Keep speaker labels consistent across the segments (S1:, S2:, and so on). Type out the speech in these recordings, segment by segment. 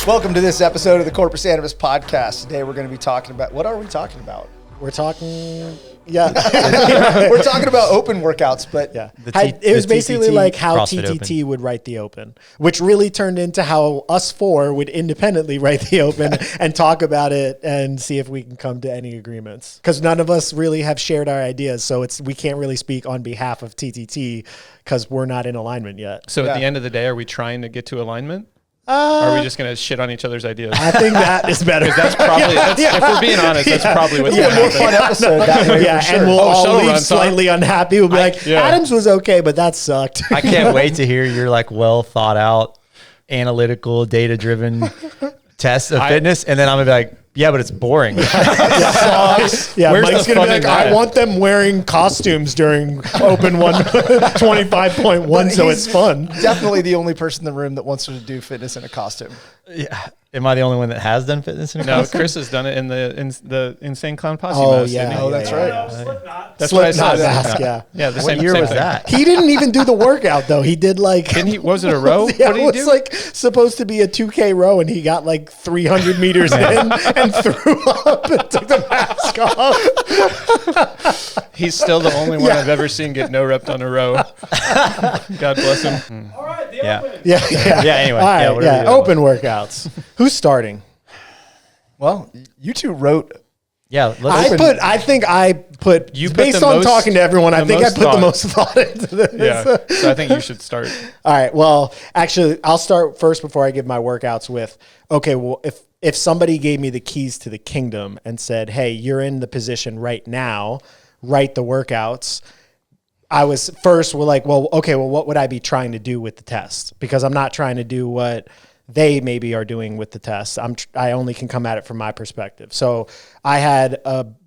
S1: Welcome to this episode of the Corpus Animus Podcast. Today we're going to be talking about, what are we talking about?
S2: We're talking, yeah.
S1: We're talking about open workouts, but
S2: yeah. It was basically like how
S3: CrossFit
S2: TTT
S3: Open
S2: would write the Open, which really turned into how us four would independently write the Open and talk about it and see if we can come to any agreements. Because none of us really have shared our ideas, so we can't really speak on behalf of TTT because we're not in alignment yet.
S4: So at the end of the day, are we trying to get to alignment? Or are we just going to shit on each other's ideas?
S2: I think that is better.
S4: That's probably, if we're being honest, that's probably what's
S1: it'll
S4: going
S1: be a
S4: to
S1: more
S4: happen.
S1: fun episode that way.
S2: Yeah,
S1: for sure.
S2: and we'll all
S4: shuttle
S2: leave
S4: run,
S2: slightly unhappy. We'll be like, Adams was okay, but that sucked.
S3: I can't wait to hear your like well thought out, analytical, data driven test of fitness, and then I'm gonna be like, yeah, but it's boring.
S2: Yeah,
S4: Where's
S2: Mike's
S4: the
S2: gonna
S4: fun
S2: be
S4: in
S2: like, I
S4: that?
S2: want them wearing costumes during Open 25.1, so it's fun.
S1: Definitely the only person in the room that wants to do fitness in a costume.
S3: Yeah. Am I the only one that has done fitness in a
S4: No,
S3: class?
S4: Chris has done it in the Insane Clown Posse
S2: Oh,
S4: mask,
S2: yeah.
S4: didn't he?
S1: Oh, that's right.
S4: That's what I
S2: Slipknot
S4: said.
S2: mask, yeah.
S4: Yeah, the
S3: What
S4: same
S3: year
S4: same
S3: was
S4: thing.
S3: that?
S2: He didn't even do the workout though. He did like
S4: Didn't he? Was it a row?
S2: yeah,
S4: what did
S2: it
S4: he
S2: was
S4: do?
S2: like supposed to be a 2K row, and he got like 300 meters in and threw up and took the mask off.
S4: He's still the only one I've ever seen get no repped on a row. God bless him.
S5: All right, the
S3: Yeah.
S5: Open.
S2: Yeah.
S3: Yeah, anyway.
S2: All right,
S3: Yeah, whatever you do.
S2: Open workouts. Who's starting?
S1: Well, you two wrote.
S3: Yeah,
S2: I think I put
S4: You put
S2: based
S4: the
S2: on
S4: most-
S2: talking to everyone, I
S4: the
S2: think I
S4: most
S2: put the
S4: thought.
S2: most thought into this.
S4: Yeah. So I think you should start.
S2: All right. Well, actually, I'll start first before I give my workouts with, okay, well, if somebody gave me the keys to the kingdom and said, hey, you're in the position right now, write the workouts. I was first, we're like, well, okay, well, what would I be trying to do with the test? Because I'm not trying to do what they maybe are doing with the test. I only can come at it from my perspective. So I had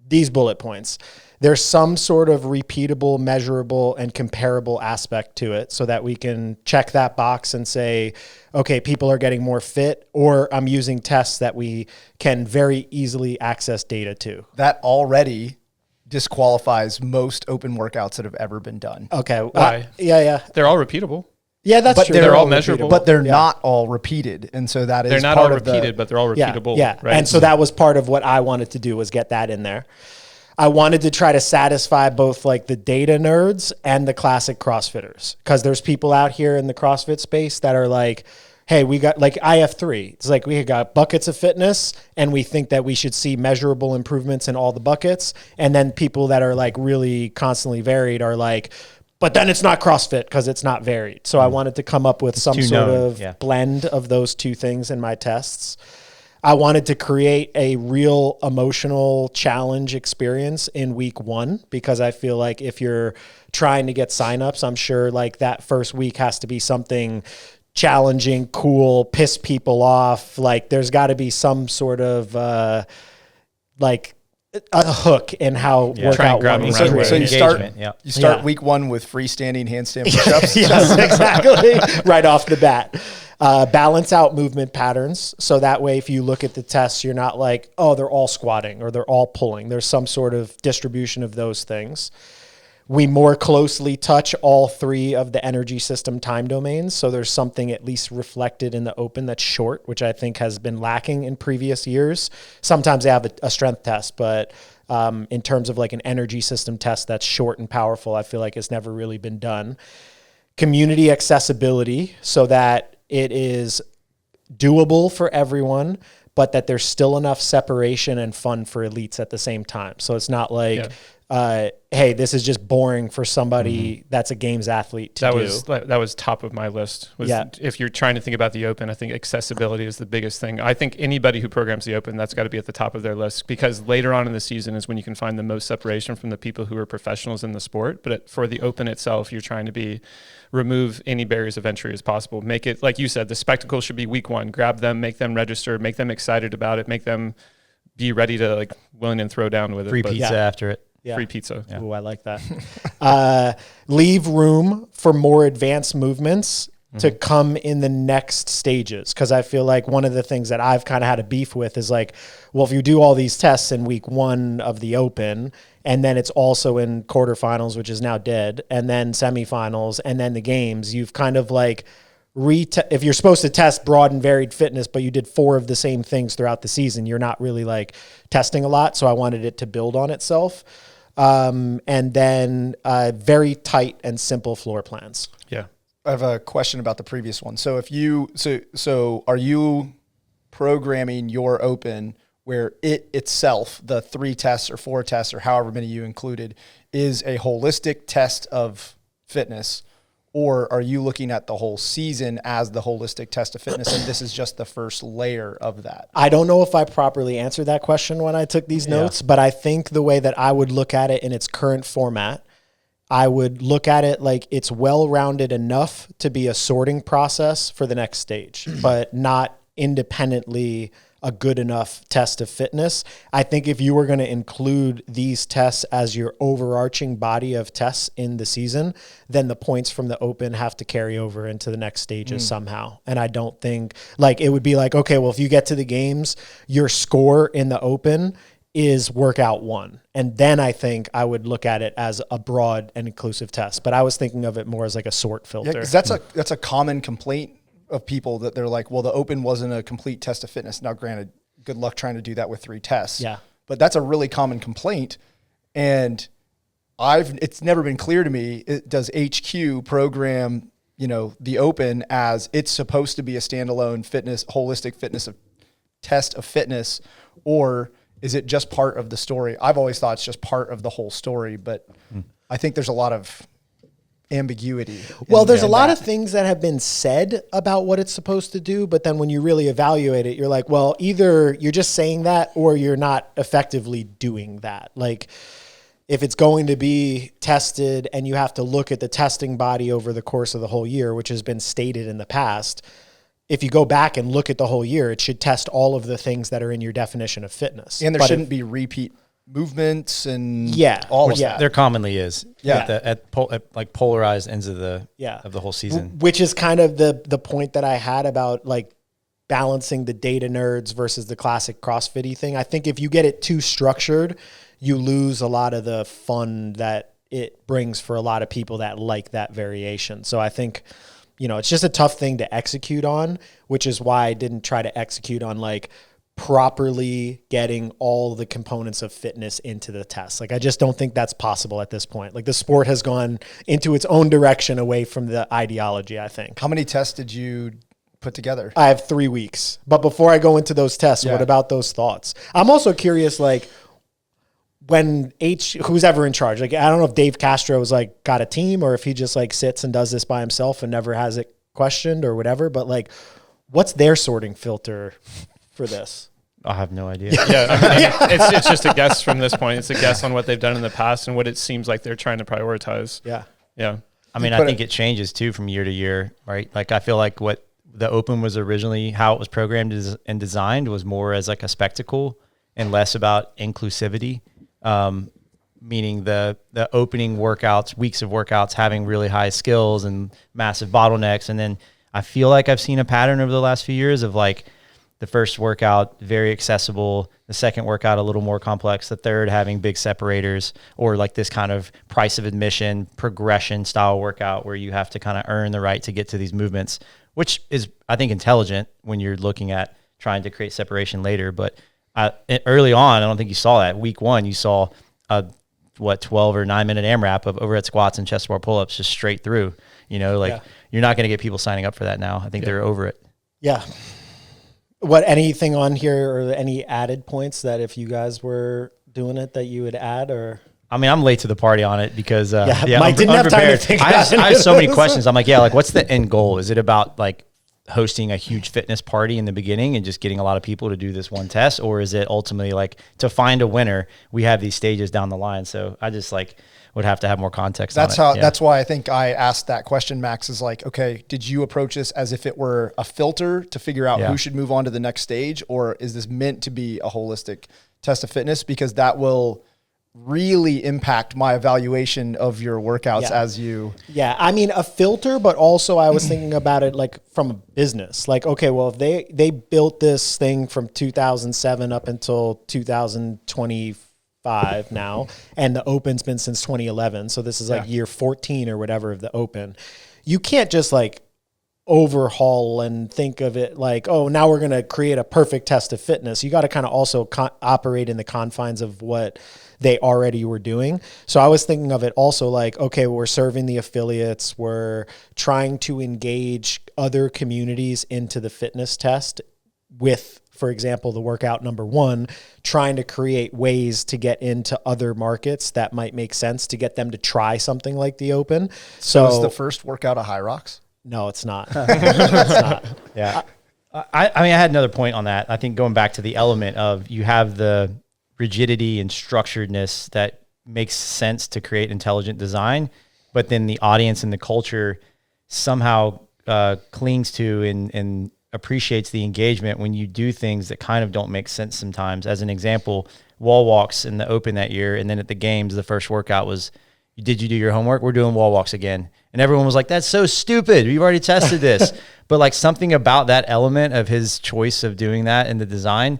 S2: these bullet points. There's some sort of repeatable, measurable, and comparable aspect to it so that we can check that box and say, okay, people are getting more fit, or I'm using tests that we can very easily access data to.
S1: That already disqualifies most open workouts that have ever been done.
S2: Okay.
S4: Why?
S2: Yeah.
S4: They're all repeatable.
S2: Yeah, that's
S1: But
S2: true.
S4: they're all measurable.
S1: But they're not all repeated. And so that is
S4: They're not
S1: part
S4: all
S1: of the-
S4: repeated, but they're all repeatable.
S2: Yeah.
S4: Right?
S2: And so that was part of what I wanted to do, was get that in there. I wanted to try to satisfy both like the data nerds and the classic CrossFitters, because there's people out here in the CrossFit space that are like, hey, we got like IF3. It's like we got buckets of fitness and we think that we should see measurable improvements in all the buckets. And then people that are like really constantly varied are like, but then it's not CrossFit because it's not varied. So I wanted to come up with some
S3: too
S2: sort
S3: known,
S2: of
S3: yeah.
S2: blend of those two things in my tests. I wanted to create a real emotional challenge experience in week 1, because I feel like if you're trying to get signups, I'm sure like that first week has to be something challenging, cool, piss people off. Like there's got to be some sort of like a hook in how
S3: Yeah.
S4: Try and
S2: workout
S4: grab
S2: one
S4: them
S2: is
S4: right
S1: So
S4: away.
S1: you start,
S3: Engagement, yeah.
S1: you start
S2: Yeah.
S1: week 1 with freestanding handstand push-ups.
S2: Yes, exactly. Right off the bat. Balance out movement patterns. So that way, if you look at the tests, you're not like, oh, they're all squatting or they're all pulling. There's some sort of distribution of those things. We more closely touch all 3 of the energy system time domains. So there's something at least reflected in the Open that's short, which I think has been lacking in previous years. Sometimes they have a strength test, but in terms of like an energy system test that's short and powerful, I feel like it's never really been done. Community accessibility, so that it is doable for everyone, but that there's still enough separation and fun for elites at the same time. So it's not like, hey, this is just boring for somebody that's a games athlete to do.
S4: That was top of my list. If you're trying to think about the Open, I think accessibility is the biggest thing. I think anybody who programs the Open, that's got to be at the top of their list, because later on in the season is when you can find the most separation from the people who are professionals in the sport. But for the Open itself, you're trying to remove any barriers of entry as possible. Make it, like you said, the spectacle should be week 1. Grab them, make them register, make them excited about it, make them be ready to like willing and throw down with it.
S3: Free pizza after it.
S2: Yeah.
S4: Free pizza.
S2: Yeah. Ooh, I like that. Leave room for more advanced movements to come in the next stages. Because I feel like one of the things that I've kind of had a beef with is like, well, if you do all these tests in week 1 of the Open, and then it's also in quarterfinals, which is now dead, and then semifinals, and then the games, you've kind of like if you're supposed to test broad and varied fitness, but you did 4 of the same things throughout the season, you're not really like testing a lot. So I wanted it to build on itself. And then very tight and simple floor plans.
S4: Yeah.
S1: I have a question about the previous one. So if you, so are you programming your open where it itself, the 3 tests or 4 tests or however many you included, is a holistic test of fitness? Or are you looking at the whole season as the holistic test of fitness, and this is just the first layer of that?
S2: I don't know if I properly answered that question when I took these notes, but I think the way that I would look at it in its current format, I would look at it like it's well-rounded enough to be a sorting process for the next stage, but not independently a good enough test of fitness. I think if you were going to include these tests as your overarching body of tests in the season, then the points from the open have to carry over into the next stages somehow. And I don't think like it would be like, okay, well, if you get to the games, your score in the open is workout 1. And then I think I would look at it as a broad and inclusive test. But I was thinking of it more as like a sort filter.
S1: Yeah, 'cause that's a common complaint of people, that they're like, well, the open wasn't a complete test of fitness. Now, granted, good luck trying to do that with 3 tests.
S2: Yeah.
S1: But that's a really common complaint. And it's never been clear to me, does HQ program, the open as it's supposed to be a standalone fitness, holistic fitness test of fitness, or is it just part of the story? I've always thought it's just part of the whole story, but I think there's a lot of ambiguity.
S2: Well, there's a lot of things that have been said about what it's supposed to do, but then when you really evaluate it, you're like, well, either you're just saying that or you're not effectively doing that. Like if it's going to be tested and you have to look at the testing body over the course of the whole year, which has been stated in the past, if you go back and look at the whole year, it should test all of the things that are in your definition of fitness.
S1: And there shouldn't be repeat movements and all of that.
S3: There commonly is.
S1: Yeah.
S3: At like polarized ends of the whole season.
S2: Which is kind of the point that I had about like balancing the data nerds versus the classic CrossFit-y thing. I think if you get it too structured, you lose a lot of the fun that it brings for a lot of people that like that variation. So I think, it's just a tough thing to execute on, which is why I didn't try to execute on like properly getting all the components of fitness into the test. Like, I just don't think that's possible at this point. Like the sport has gone into its own direction away from the ideology, I think.
S1: How many tests did you put together?
S2: I have 3 weeks, but before I go into those tests, what about those thoughts? I'm also curious, like when who's ever in charge, like, I don't know if Dave Castro was like got a team or if he just like sits and does this by himself and never has it questioned or whatever, but like what's their sorting filter for this?
S3: I have no idea.
S4: Yeah, I mean, it's just a guess from this point. It's a guess on what they've done in the past and what it seems like they're trying to prioritize. Yeah.
S3: I mean, I think it changes too from year to year, right? Like I feel like what the open was originally, how it was programmed and designed was more as like a spectacle and less about inclusivity. Meaning the opening workouts, weeks of workouts, having really high skills and massive bottlenecks. And then I feel like I've seen a pattern over the last few years of like the first workout, very accessible, the second workout, a little more complex, the third having big separators, or like this kind of price of admission progression style workout where you have to kind of earn the right to get to these movements, which is, I think, intelligent when you're looking at trying to create separation later. But early on, I don't think you saw that. Week 1, you saw a 12 or 9 minute AMRAP of overhead squats and chest bar pull-ups just straight through. You're not going to get people signing up for that now. I think they're over it.
S2: Yeah. Anything on here or any added points that if you guys were doing it that you would add? Or
S3: I mean, I'm late to the party on it because
S2: Mike didn't have time to think about it.
S3: I have so many questions. I'm like, like, what's the end goal? Is it about like hosting a huge fitness party in the beginning and just getting a lot of people to do this one test? Or is it ultimately like to find a winner, we have these stages down the line? So I just like would have to have more context on it.
S1: That's why I think I asked that question, Max, is like, okay, did you approach this as if it were a filter to figure out who should move on to the next stage? Or is this meant to be a holistic test of fitness? Because that will really impact my evaluation of your workouts as you.
S2: Yeah. I mean, a filter, but also I was thinking about it like from a business, like, okay, well, if they built this thing from 2007 up until 2025 now, and the open's been since 2011. So this is like year 14 or whatever of the open. You can't just like overhaul and think of it like, oh, now we're going to create a perfect test of fitness. You got to kind of also operate in the confines of what they already were doing. So I was thinking of it also like, okay, we're serving the affiliates. We're trying to engage other communities into the fitness test with, for example, the workout number 1, trying to create ways to get into other markets that might make sense to get them to try something like the Open.
S1: So is the first workout a High Rocks?
S2: No, it's not. It's not.
S3: Yeah. I mean, I had another point on that. I think going back to the element of you have the rigidity and structuredness that makes sense to create intelligent design, but then the audience and the culture somehow clings to and appreciates the engagement when you do things that kind of don't make sense sometimes. As an example, wall walks in the Open that year, and then at the games, the first workout was, did you do your homework? We're doing wall walks again. And everyone was like, that's so stupid. We've already tested this. But like something about that element of his choice of doing that in the design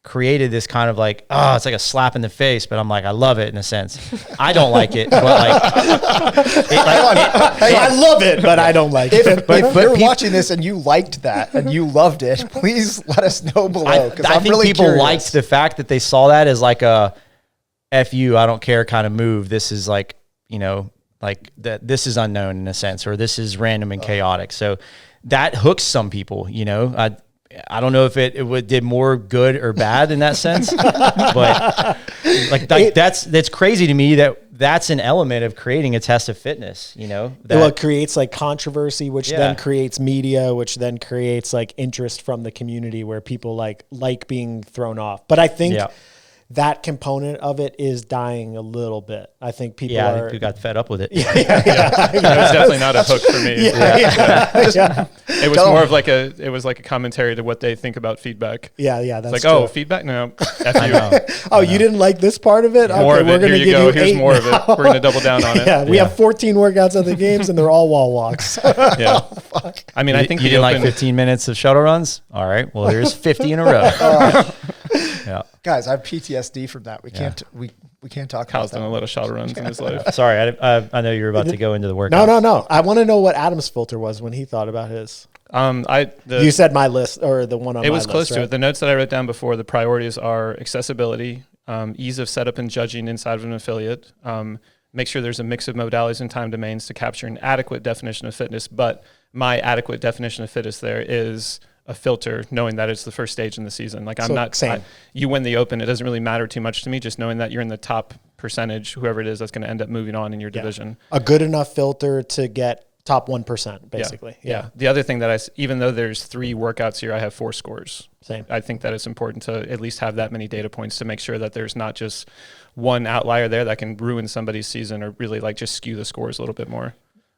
S3: created this kind of like, oh, it's like a slap in the face, but I'm like, I love it in a sense. I don't like it, but like,
S2: I love it, but I don't like it.
S1: If you're watching this and you liked that and you loved it, please let us know below.
S3: I think
S1: really
S3: people
S1: curious.
S3: liked the fact that they saw that as like a F you, I don't care kind of move. This is like, you know, like that. This is unknown in a sense, or this is random and chaotic. So that hooks some people, you know. I don't know if it did more good or bad in that sense, but like that's crazy to me that's an element of creating a test of fitness, you know.
S2: Well, it creates like controversy, which then creates media, which then creates like interest from the community where people like being thrown off. But I think that component of it is dying a little bit. I think people
S3: I think we got fed up with it.
S4: That was definitely not a hook for me. It was more of like it was like a commentary to what they think about feedback.
S2: That's
S4: it's like,
S2: true.
S4: oh, feedback? No. F you.
S2: You didn't like this part of it?
S4: More
S2: okay,
S4: of
S2: we're
S4: it.
S2: going to give you
S4: Here's
S2: 8
S4: more
S2: now.
S4: of it. We're going to double down on it.
S2: We have 14 workouts at the games and they're all wall walks.
S4: I mean, I think
S3: you didn't like 15 minutes of shuttle runs. All right, well, here's 50 in a row.
S1: Guys, I have PTSD from that. We can't talk
S4: Kyle's
S1: about
S4: done
S1: that.
S4: a lot of shuttle runs in his life.
S3: Sorry, I know you were about to go into the workout.
S2: No. I want to know what Adam's filter was when he thought about his. You said my list or the one on my list.
S4: It was close
S2: right?
S4: to it. The notes that I wrote down before, the priorities are accessibility, ease of setup and judging inside of an affiliate, make sure there's a mix of modalities and time domains to capture an adequate definition of fitness. But my adequate definition of fitness there is a filter, knowing that it's the first stage in the season. Like you win the Open, it doesn't really matter too much to me, just knowing that you're in the top percentage, whoever it is that's going to end up moving on in your division.
S2: A good enough filter to get top 1%, basically.
S4: Yeah. The other thing that even though there's 3 workouts here, I have 4 scores.
S2: Same.
S4: I think that it's important to at least have that many data points to make sure that there's not just one outlier there that can ruin somebody's season or really like just skew the scores a little bit more.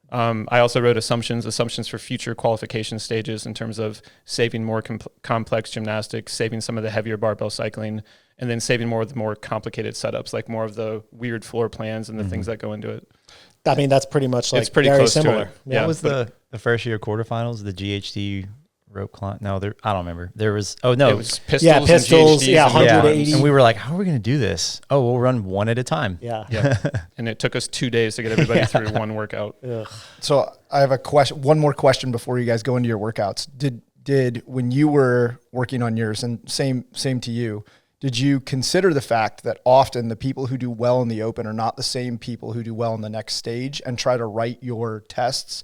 S4: I also wrote assumptions for future qualification stages in terms of saving more complex gymnastics, saving some of the heavier barbell cycling, and then saving more of the more complicated setups, like more of the weird floor plans and the things that go into it.
S2: I mean, that's pretty much like
S4: it's pretty
S2: very
S4: close
S2: similar.
S4: to it.
S3: Yeah, what was the first year quarterfinals? The GHD rope climb? No, I don't remember. There was
S4: it was pistols.
S2: Yeah, pistols.
S4: And GHDs
S2: 180.
S3: And we were like, how are we going to do this? Oh, we'll run one at a time.
S2: Yeah.
S4: And it took us 2 days to get everybody through one workout.
S2: Ugh.
S1: So I have one more question before you guys go into your workouts. Did when you were working on yours, and same to you, did you consider the fact that often the people who do well in the Open are not the same people who do well in the next stage, and try to write your tests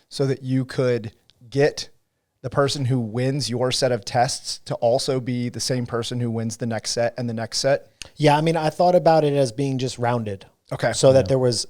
S1: so that you could get the person who wins your set of tests to also be the same person who wins the next set and the next set?
S2: Yeah, I mean, I thought about it as being just rounded.
S1: Okay.
S2: So that there was,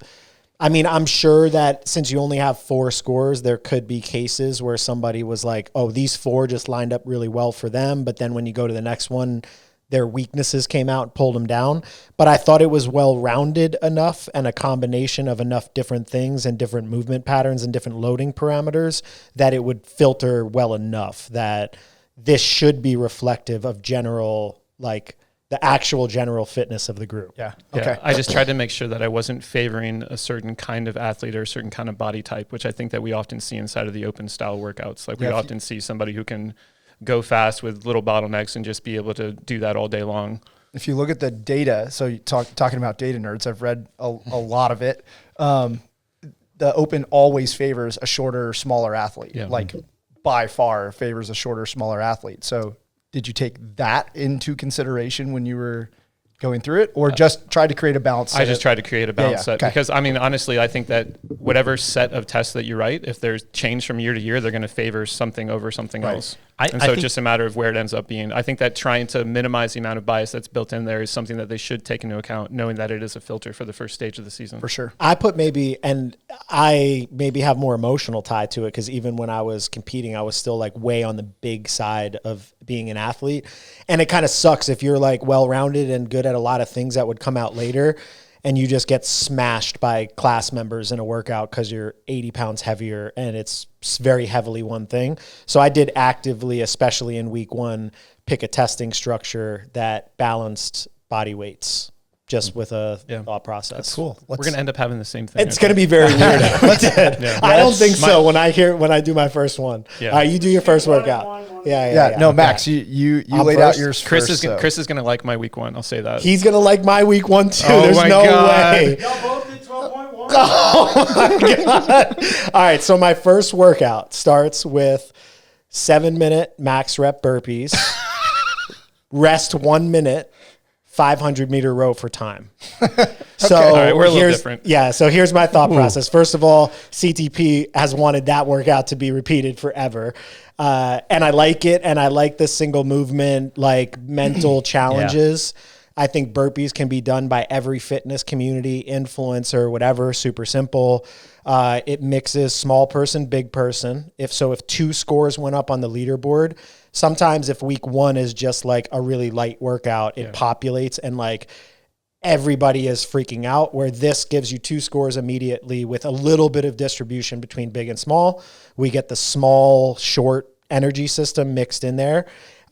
S2: I mean, I'm sure that since you only have 4 scores, there could be cases where somebody was like, oh, these 4 just lined up really well for them. But then when you go to the next one, their weaknesses came out and pulled them down. But I thought it was well-rounded enough and a combination of enough different things and different movement patterns and different loading parameters that it would filter well enough that this should be reflective of general, like the actual general fitness of the group.
S1: Yeah. Okay.
S4: I just tried to make sure that I wasn't favoring a certain kind of athlete or a certain kind of body type, which I think that we often see inside of the Open style workouts. Like we often see somebody who can go fast with little bottlenecks and just be able to do that all day long.
S1: If you look at the data, so you talking about data nerds, I've read a lot of it. the Open always favors a shorter, smaller athlete.
S4: Yeah.
S1: Like by far favors a shorter, smaller athlete. So did you take that into consideration when you were going through it, or just try to create a balance?
S4: I just tried to create a balance set
S1: okay.
S4: because I mean, honestly, I think that whatever set of tests that you write, if there's change from year to year, they're going to favor something over something else.
S3: I
S4: So
S3: think
S4: it's just a matter of where it ends up being. I think that trying to minimize the amount of bias that's built in there is something that they should take into account, knowing that it is a filter for the first stage of the season.
S1: For sure.
S2: I put and I maybe have more emotional tie to it because even when I was competing, I was still like way on the big side of being an athlete. And it kind of sucks if you're like well-rounded and good at a lot of things that would come out later and you just get smashed by class members in a workout because you're 80 pounds heavier and it's very heavily one thing. So I did actively, especially in week 1, pick a testing structure that balanced body weights just with a thought process.
S1: That's cool.
S4: We're going to end up having the same thing.
S2: It's going to be very weird. I don't think so when I do my first one.
S4: Yeah.
S2: All right, you do your first workout. Yeah.
S1: No, Max, you laid out yours
S4: Chris
S1: first.
S4: Chris is going to like my week 1. I'll say that.
S2: He's going to like my week 1 too.
S4: Oh
S2: There's
S4: my
S2: no
S4: God.
S2: way.
S5: Y'all both did 12.1.
S2: Oh my God. All right, so my first workout starts with 7-minute max rep burpees, rest 1 minute, 500-meter row for time. So
S4: All right, we're a little different.
S2: Yeah, so here's my thought process. First of all, CTP has wanted that workout to be repeated forever. And I like it, and I like the single movement, like mental challenges. I think burpees can be done by every fitness community, influencer, whatever, super simple. It mixes small person, big person. If 2 scores went up on the leaderboard, sometimes if week 1 is just like a really light workout, it populates and like everybody is freaking out, where this gives you 2 scores immediately with a little bit of distribution between big and small. We get the small, short energy system mixed in there.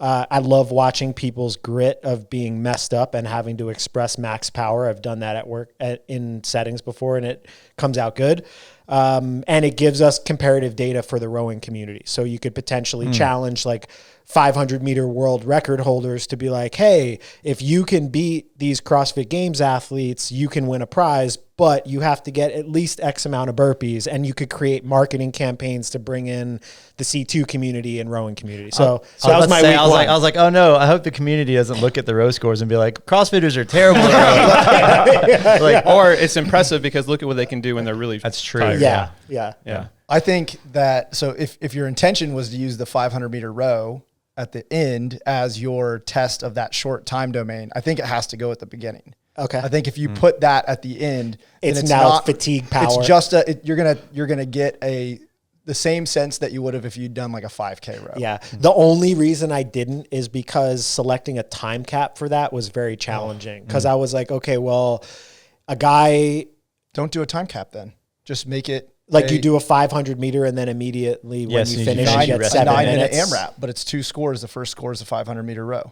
S2: I love watching people's grit of being messed up and having to express max power. I've done that at work in settings before, and it comes out good. And it gives us comparative data for the rowing community. So you could potentially challenge like 500-meter world record holders to be like, hey, if you can beat these CrossFit Games athletes, you can win a prize, but you have to get at least X amount of burpees. And you could create marketing campaigns to bring in the C2 community and rowing community. So that was my week 1.
S3: I was like, oh no, I hope the community doesn't look at the row scores and be like, CrossFitters are terrible at rowing.
S4: Or it's impressive because look at what they can do when they're really
S3: That's true.
S4: tired.
S2: Yeah.
S1: I think that, so if your intention was to use the 500-meter row at the end as your test of that short time domain, I think it has to go at the beginning.
S2: Okay.
S1: I think if you put that at the end, then
S2: It's now
S1: not
S2: fatigue power.
S1: It's just you're gonna get the same sense that you would have if you'd done like a 5K row.
S2: Yeah. The only reason I didn't is because selecting a time cap for that was very challenging. Because I was like, okay, well, a guy,
S1: Don't do a time cap then. Just make it
S2: like you do a 500-meter and then immediately when
S3: Yes,
S2: you
S3: you
S2: finish,
S3: do
S2: you
S3: nine-
S2: get
S3: a
S2: 7
S1: 9-minute
S2: minutes.
S1: AMRAP, but it's 2 scores. The first score is a 500-meter row.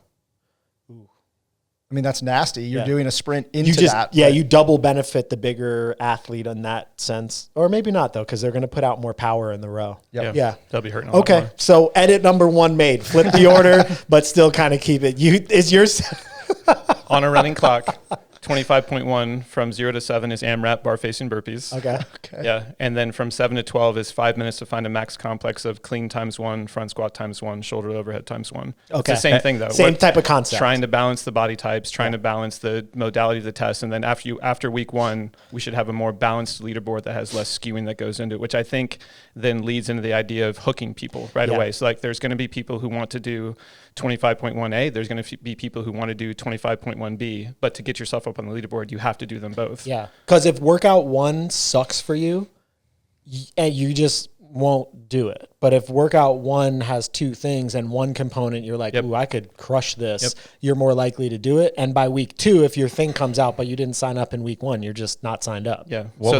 S1: I mean, that's nasty. You're doing a sprint into that.
S2: Yeah,
S1: but-
S2: you double benefit the bigger athlete in that sense. Or maybe not, though, because they're going to put out more power in the row.
S1: Yep.
S2: Yeah.
S4: They'll be hurting a lot
S2: Okay,
S4: more.
S2: so edit number 1 made. Flip the order, but still kind of keep it. Is yours...
S4: On a running clock, 25.1 from 0 to 7 is AMRAP, bar facing burpees.
S2: Okay.
S4: Yeah, and then from 7 to 12 is 5 minutes to find a max complex of clean times 1, front squat times 1, shoulder overhead times 1.
S2: Okay.
S4: It's the same thing though.
S2: Same type of concept.
S4: Trying to balance the body types, trying to balance the modality of the test, and then after week 1, we should have a more balanced leaderboard that has less skewing that goes into it, which I think then leads into the idea of hooking people right away. So like there's going to be people who want to do 25.1A, there's going to be people who want to do 25.1B, but to get yourself up on the leaderboard, you have to do them both.
S2: Yeah, because if workout 1 sucks for you, and you just won't do it. But if workout 1 has 2 things and one component, you're like, ooh, I could crush this. You're more likely to do it. And by week 2, if your thing comes out, but you didn't sign up in week 1, you're just not signed up.
S4: Yeah.
S3: What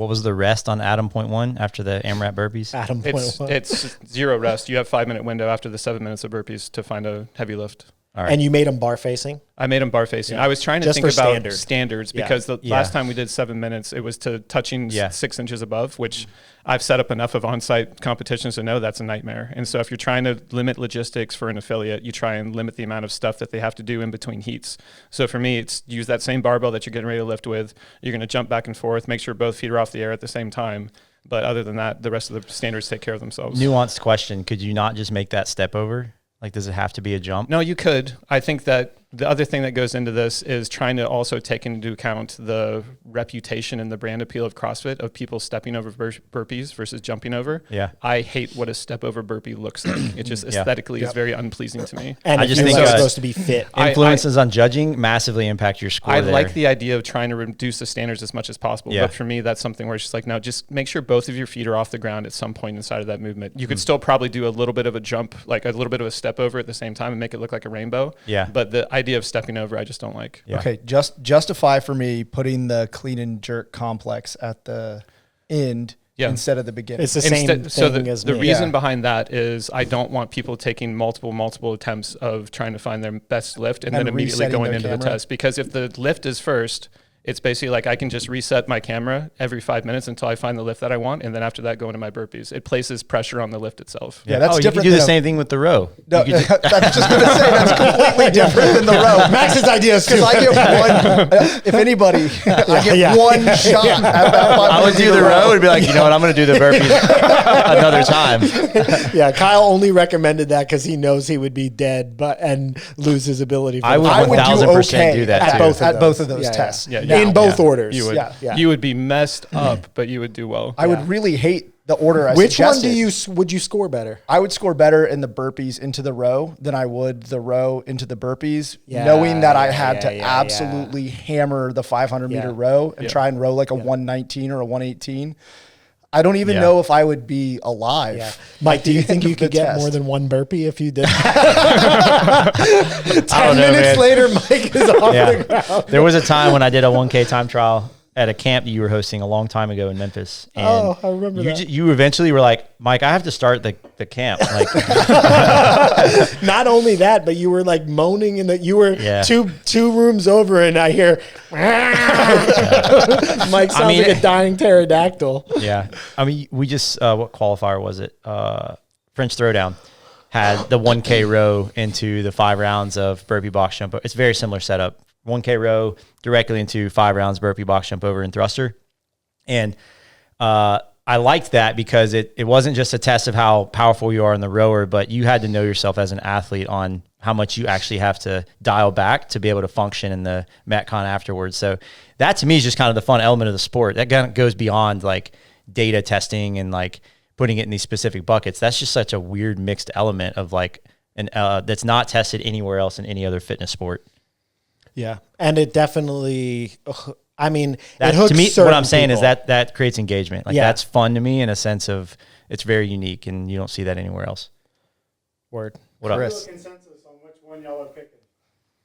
S3: was the rest on Adam point 1 after the AMRAP burpees?
S2: Adam
S4: It's 0 rest. You have 5-minute window after the 7 minutes of burpees to find a heavy lift.
S3: All right.
S2: And you made them bar facing?
S4: I made them bar facing. I was trying to
S2: Just
S4: think
S2: for
S4: about standards because the last time we did 7 minutes, it was to touching 6 inches above, which I've set up enough of on-site competitions to know that's a nightmare. And so if you're trying to limit logistics for an affiliate, you try and limit the amount of stuff that they have to do in between heats. So for me, it's use that same barbell that you're getting ready to lift with. You're going to jump back and forth, make sure both feet are off the air at the same time. But other than that, the rest of the standards take care of themselves.
S3: Nuanced question. Could you not just make that step over? Like, does it have to be a jump?
S4: No, you could. I think that the other thing that goes into this is trying to also take into account the reputation and the brand appeal of CrossFit of people stepping over burpees versus jumping over.
S3: Yeah.
S4: I hate what a step over burpee looks like. It just aesthetically is very unpleasing to me.
S2: And
S3: I
S2: if
S3: just
S2: you're
S3: think
S2: supposed to be fit.
S3: Influences on judging massively impact your score.
S4: I
S3: there.
S4: like the idea of trying to reduce the standards as much as possible.
S3: Yeah.
S4: But for me, that's something where it's just like, no, just make sure both of your feet are off the ground at some point inside of that movement. You could still probably do a little bit of a jump, like a little bit of a step over at the same time and make it look like a rainbow.
S3: Yeah.
S4: But the idea of stepping over, I just don't like.
S3: Yeah.
S1: Okay, justify for me putting the clean and jerk complex at the end instead of the beginning.
S2: It's the same thing
S4: so
S2: as
S4: the
S2: me.
S4: reason behind that is I don't want people taking multiple attempts of trying to find their best lift and then immediately
S1: resetting
S4: going
S1: their
S4: into the
S1: camera.
S4: test. Because if the lift is first, it's basically like I can just reset my camera every 5 minutes until I find the lift that I want, and then after that, go into my burpees. It places pressure on the lift itself.
S1: Yeah, that's
S3: you
S1: different
S3: can do the
S1: than
S3: same thing with the row.
S1: No, I was just going to say that's completely different than the row.
S2: Max's ideas too.
S1: Because I get one, if anybody, I get one shot at that.
S3: I would do the row and be like, you know what, I'm going to do the burpees another time.
S2: Yeah, Kyle only recommended that because he knows he would be dead, and lose his ability. For
S3: I would
S1: I would do
S3: 1000%
S1: okay
S3: do that
S1: at
S3: too.
S1: both of those tests.
S4: Yeah,
S2: in both orders.
S4: You would,
S1: Yeah.
S4: you would be messed up, but you would do well.
S1: I would really hate the order I
S2: Which one
S1: suggested.
S2: would you score better?
S1: I would score better in the burpees into the row than I would the row into the burpees,
S2: Yeah,
S1: knowing that I
S2: yeah,
S1: had
S2: yeah,
S1: to
S2: yeah,
S1: absolutely hammer the 500 meter
S2: Yeah.
S1: row and try and row like a 119 or a 118. I don't even know if I would be alive.
S2: Yeah. Mike, do you think
S1: end
S2: you
S1: of
S2: could
S1: the
S2: get
S1: test.
S2: more than one burpee if you did?
S3: I
S2: 10
S3: don't know,
S2: minutes
S3: man.
S2: later, Mike is off the ground.
S3: There was a time when I did a 1K time trial at a camp that you were hosting a long time ago in Memphis. And
S2: Oh, I remember that.
S3: You eventually were like, Mike, I have to start the camp. Like,
S2: Not only that, but you were like moaning in that you were
S3: Yeah.
S2: two rooms over, and I hear Mike sounds like a dying pterodactyl.
S3: yeah. I mean, we just, what qualifier was it? French Throwdown had the 1K row into the 5 rounds of burpee box jump. It's a very similar setup. 1K row directly into 5 rounds burpee box jump over and thruster. And I liked that because it wasn't just a test of how powerful you are in the rower, but you had to know yourself as an athlete on how much you actually have to dial back to be able to function in the Metcon afterwards. So that to me is just kind of the fun element of the sport. That kind of goes beyond like data testing and like putting it in these specific buckets. That's just such a weird mixed element of like that's not tested anywhere else in any other fitness sport.
S2: Yeah, and it definitely. I mean,
S3: That,
S2: it hooks
S3: to me,
S2: certain
S3: what I'm saying is
S2: people.
S3: that creates engagement. Like that's fun to me in a sense of it's very unique and you don't see that anywhere else.
S2: Word.
S3: What up?
S1: Chris.
S5: Consensus on which one y'all are picking.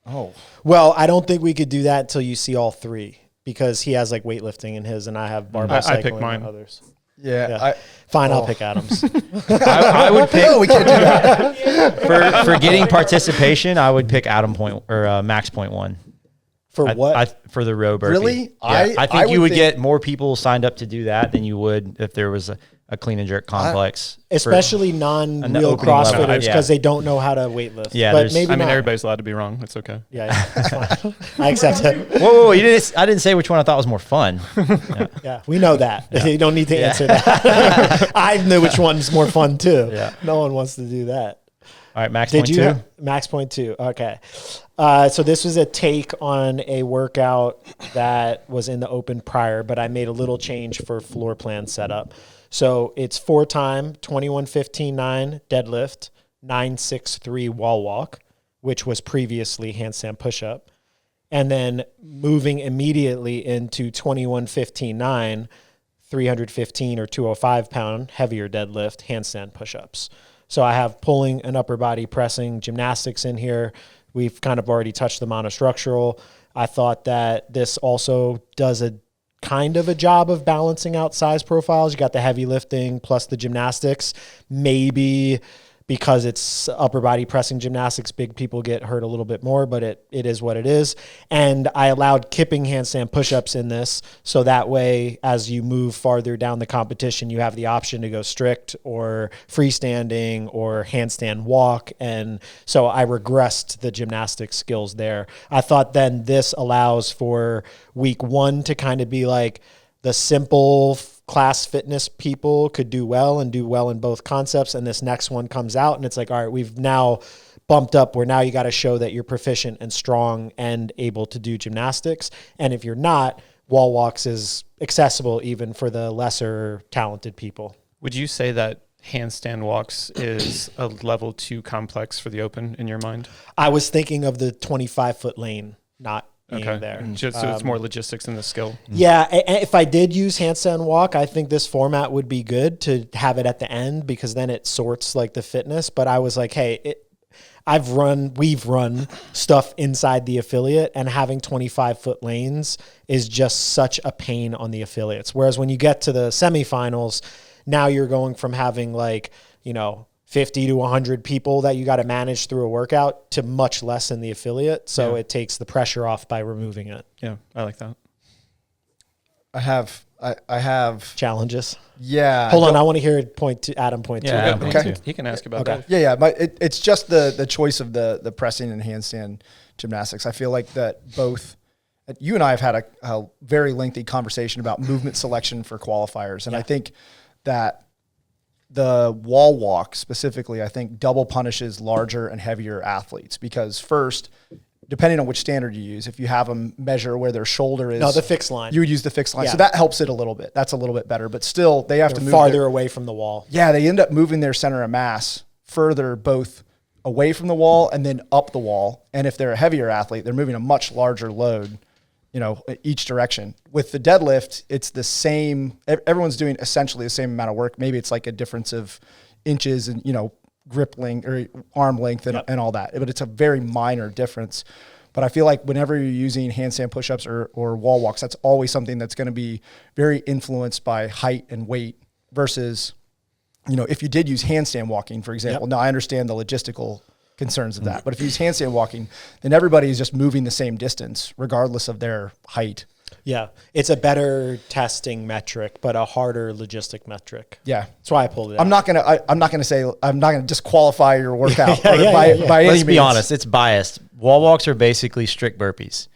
S1: Oh,
S2: Well, I don't think we could do that until you see all three because he has like weightlifting in his, and I have barbell
S4: I
S2: cycling
S4: pick
S2: and
S4: mine.
S2: others.
S1: yeah.
S2: Fine, I'll pick Adams.
S3: I would pick
S1: No, we can't do that.
S3: for getting participation. I would pick Adam point or Max point 1.
S2: For what?
S3: For the row burpee.
S1: Really?
S3: Yeah. I think you
S1: would
S3: would get more people signed up to do that than you would if there was a clean and jerk complex.
S2: Especially
S3: the
S2: non-real
S3: opening level.
S2: CrossFitters
S3: Yeah.
S2: because they don't know how to weightlift.
S3: Yeah,
S2: but
S3: there's-
S2: maybe
S4: I mean,
S2: not.
S4: everybody's allowed to be wrong. It's okay.
S2: Yeah, that's fine. I accept it.
S3: Whoa, you didn't. I didn't say which one I thought was more fun.
S2: Yeah, we know that. You don't need to answer that. I know which one's more fun too.
S3: Yeah.
S2: No one wants to do that.
S3: All right, Max
S2: Did
S3: point
S2: you
S3: 2.
S2: have Max point 2? Okay. So this was a take on a workout that was in the open prior, but I made a little change for floor plan setup. So it's 4-time 21-15-9 deadlift, 9-6-3 wall walk, which was previously handstand push-up, and then moving immediately into 21-15-9, 315 or 205 pound heavier deadlift, handstand push-ups. So I have pulling and upper body pressing gymnastics in here. We've kind of already touched the monostructural. I thought that this also does a kind of a job of balancing out size profiles. You got the heavy lifting plus the gymnastics, maybe because it's upper body pressing gymnastics, big people get hurt a little bit more, but it is what it is. And I allowed kipping handstand push-ups in this, so that way, as you move farther down the competition, you have the option to go strict or freestanding or handstand walk. And so I regressed the gymnastics skills there. I thought then this allows for week 1 to kind of be like the simple class fitness people could do well in both concepts. And this next one comes out and it's like, all right, we've now bumped up where now you got to show that you're proficient and strong and able to do gymnastics. And if you're not, wall walks is accessible even for the lesser talented people.
S4: Would you say that handstand walks is a level too complex for the open in your mind?
S2: I was thinking of the 25-foot lane, not being there.
S4: Just so it's more logistics than the skill.
S2: Yeah. If I did use handstand walk, I think this format would be good to have it at the end because then it sorts like the fitness. But I was like, hey, we've run stuff inside the affiliate, and having 25-foot lanes is just such a pain on the affiliates. Whereas when you get to the semifinals, now you're going from having 50 to 100 people that you got to manage through a workout to much less in the affiliate. So it takes the pressure off by removing it.
S4: Yeah, I like that.
S1: I have
S2: Challenges.
S1: Yeah.
S2: Hold on. I want to hear Adam point two.
S3: Adam point two.
S4: He can ask about that.
S1: Yeah. It's just the choice of the pressing and handstand gymnastics. I feel like that both you and I have had a very lengthy conversation about movement selection for qualifiers. And I think that the wall walk specifically, I think double punishes larger and heavier athletes because first, depending on which standard you use, if you have them measure where their shoulder is.
S2: No, the fixed line.
S1: You would use the fixed line.
S2: Yeah.
S1: So that helps it a little bit. That's a little bit better, but still they have to move
S2: farther away from the wall.
S1: Yeah. They end up moving their center of mass further, both away from the wall and then up the wall. And if they're a heavier athlete, they're moving a much larger load, each direction. With the deadlift, it's the same. Everyone's doing essentially the same amount of work. Maybe it's like a difference of inches and, grip length or arm length and all that, but it's a very minor difference. But I feel like whenever you're using handstand push-ups or wall walks, that's always something that's going to be very influenced by height and weight versus, if you did use handstand walking, for example. Now I understand the logistical concerns of that, but if you use handstand walking, then everybody is just moving the same distance regardless of their height.
S2: Yeah. It's a better testing metric, but a harder logistic metric.
S1: Yeah.
S2: That's why I pulled it out.
S1: I'm not going to disqualify your workout by
S3: Let's be honest, it's biased. Wall walks are basically strict burpees.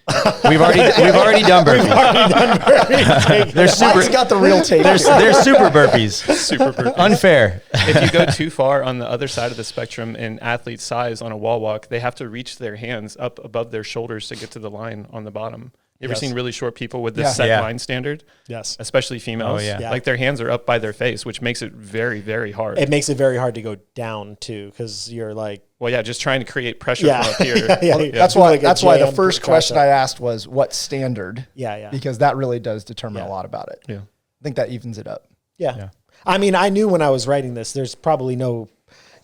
S3: We've already done burpees.
S1: They're super. Mike's got the real take.
S3: They're super burpees.
S4: Super burpees.
S3: Unfair.
S4: If you go too far on the other side of the spectrum in athlete size on a wall walk, they have to reach their hands up above their shoulders to get to the line on the bottom. You ever seen really short people with this set line standard?
S2: Yes.
S4: Especially females.
S3: Oh, yeah.
S4: Like their hands are up by their face, which makes it very, very hard.
S2: It makes it very hard to go down too, because you're like,
S4: well, yeah, just trying to create pressure from up here.
S1: That's why the first question I asked was what standard?
S2: Yeah.
S1: Because that really does determine a lot about it.
S4: Yeah.
S1: I think that evens it up.
S2: Yeah. I mean, I knew when I was writing this, there's probably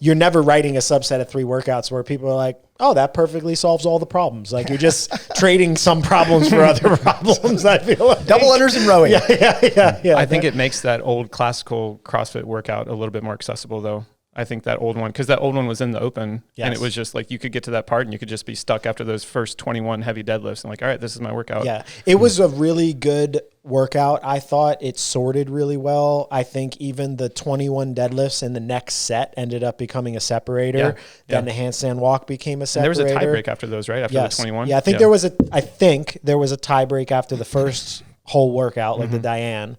S2: you're never writing a subset of 3 workouts where people are like, oh, that perfectly solves all the problems. Like you're just trading some problems for other problems. I feel like
S1: double unders and rowing.
S2: Yeah.
S4: I think it makes that old classical CrossFit workout a little bit more accessible though. I think that old one, because that old one was in the open and it was just like, you could get to that part and you could just be stuck after those first 21 heavy deadlifts and like, all right, this is my workout.
S2: Yeah. It was a really good workout. I thought it sorted really well. I think even the 21 deadlifts in the next set ended up becoming a separator. Then the handstand walk became a separator.
S4: And there was a tie break after those, right? After the 21?
S2: Yeah. I think there was a tie break after the first whole workout, like the Diane,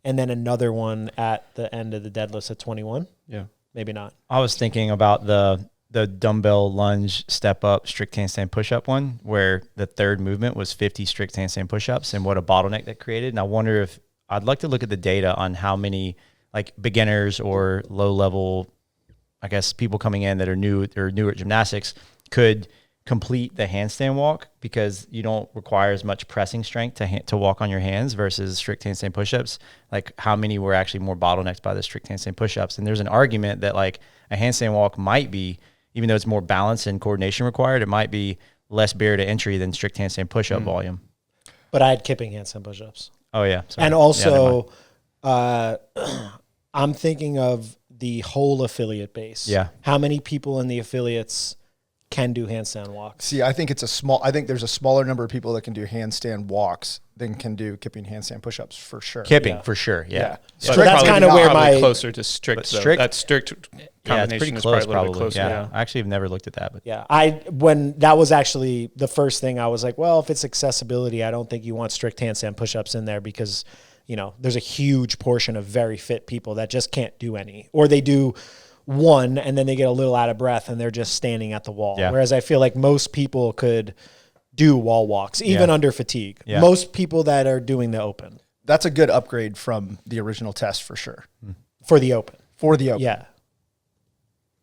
S2: and then another one at the end of the deadlifts at 21.
S4: Yeah.
S2: Maybe not.
S3: I was thinking about the dumbbell lunge step up strict handstand push up one, where the third movement was 50 strict handstand push ups and what a bottleneck that created. And I wonder if I'd like to look at the data on how many like beginners or low level, I guess, people coming in that are new at gymnastics could complete the handstand walk, because you don't require as much pressing strength to walk on your hands versus strict handstand push-ups. Like how many were actually more bottlenecked by the strict handstand push-ups? And there's an argument that like a handstand walk might be, even though it's more balance and coordination required, it might be less barrier to entry than strict handstand push-up volume.
S2: But I had kipping handstand push-ups.
S3: Oh yeah. Sorry.
S2: And also I'm thinking of the whole affiliate base.
S3: Yeah.
S2: How many people in the affiliates can do handstand walks?
S1: See, I think there's a smaller number of people that can do handstand walks than can do kipping handstand push-ups for sure.
S3: Kipping for sure. Yeah.
S2: So that's kind of where my
S4: closer to strict. That strict
S3: Yeah, it's pretty
S4: combination is
S3: close,
S4: probably a little bit
S3: probably.
S4: closer.
S3: Yeah. I actually have never looked at that, but
S2: when that was actually the first thing I was like, well, if it's accessibility, I don't think you want strict handstand push-ups in there because, you know, there's a huge portion of very fit people that just can't do any, or they do one and then they get a little out of breath and they're just standing at the wall.
S3: Yeah.
S2: Whereas I feel like most people could do wall walks, even under fatigue.
S3: Yeah.
S2: Most people that are doing the open.
S1: That's a good upgrade from the original test for sure.
S2: For the open.
S1: Yeah.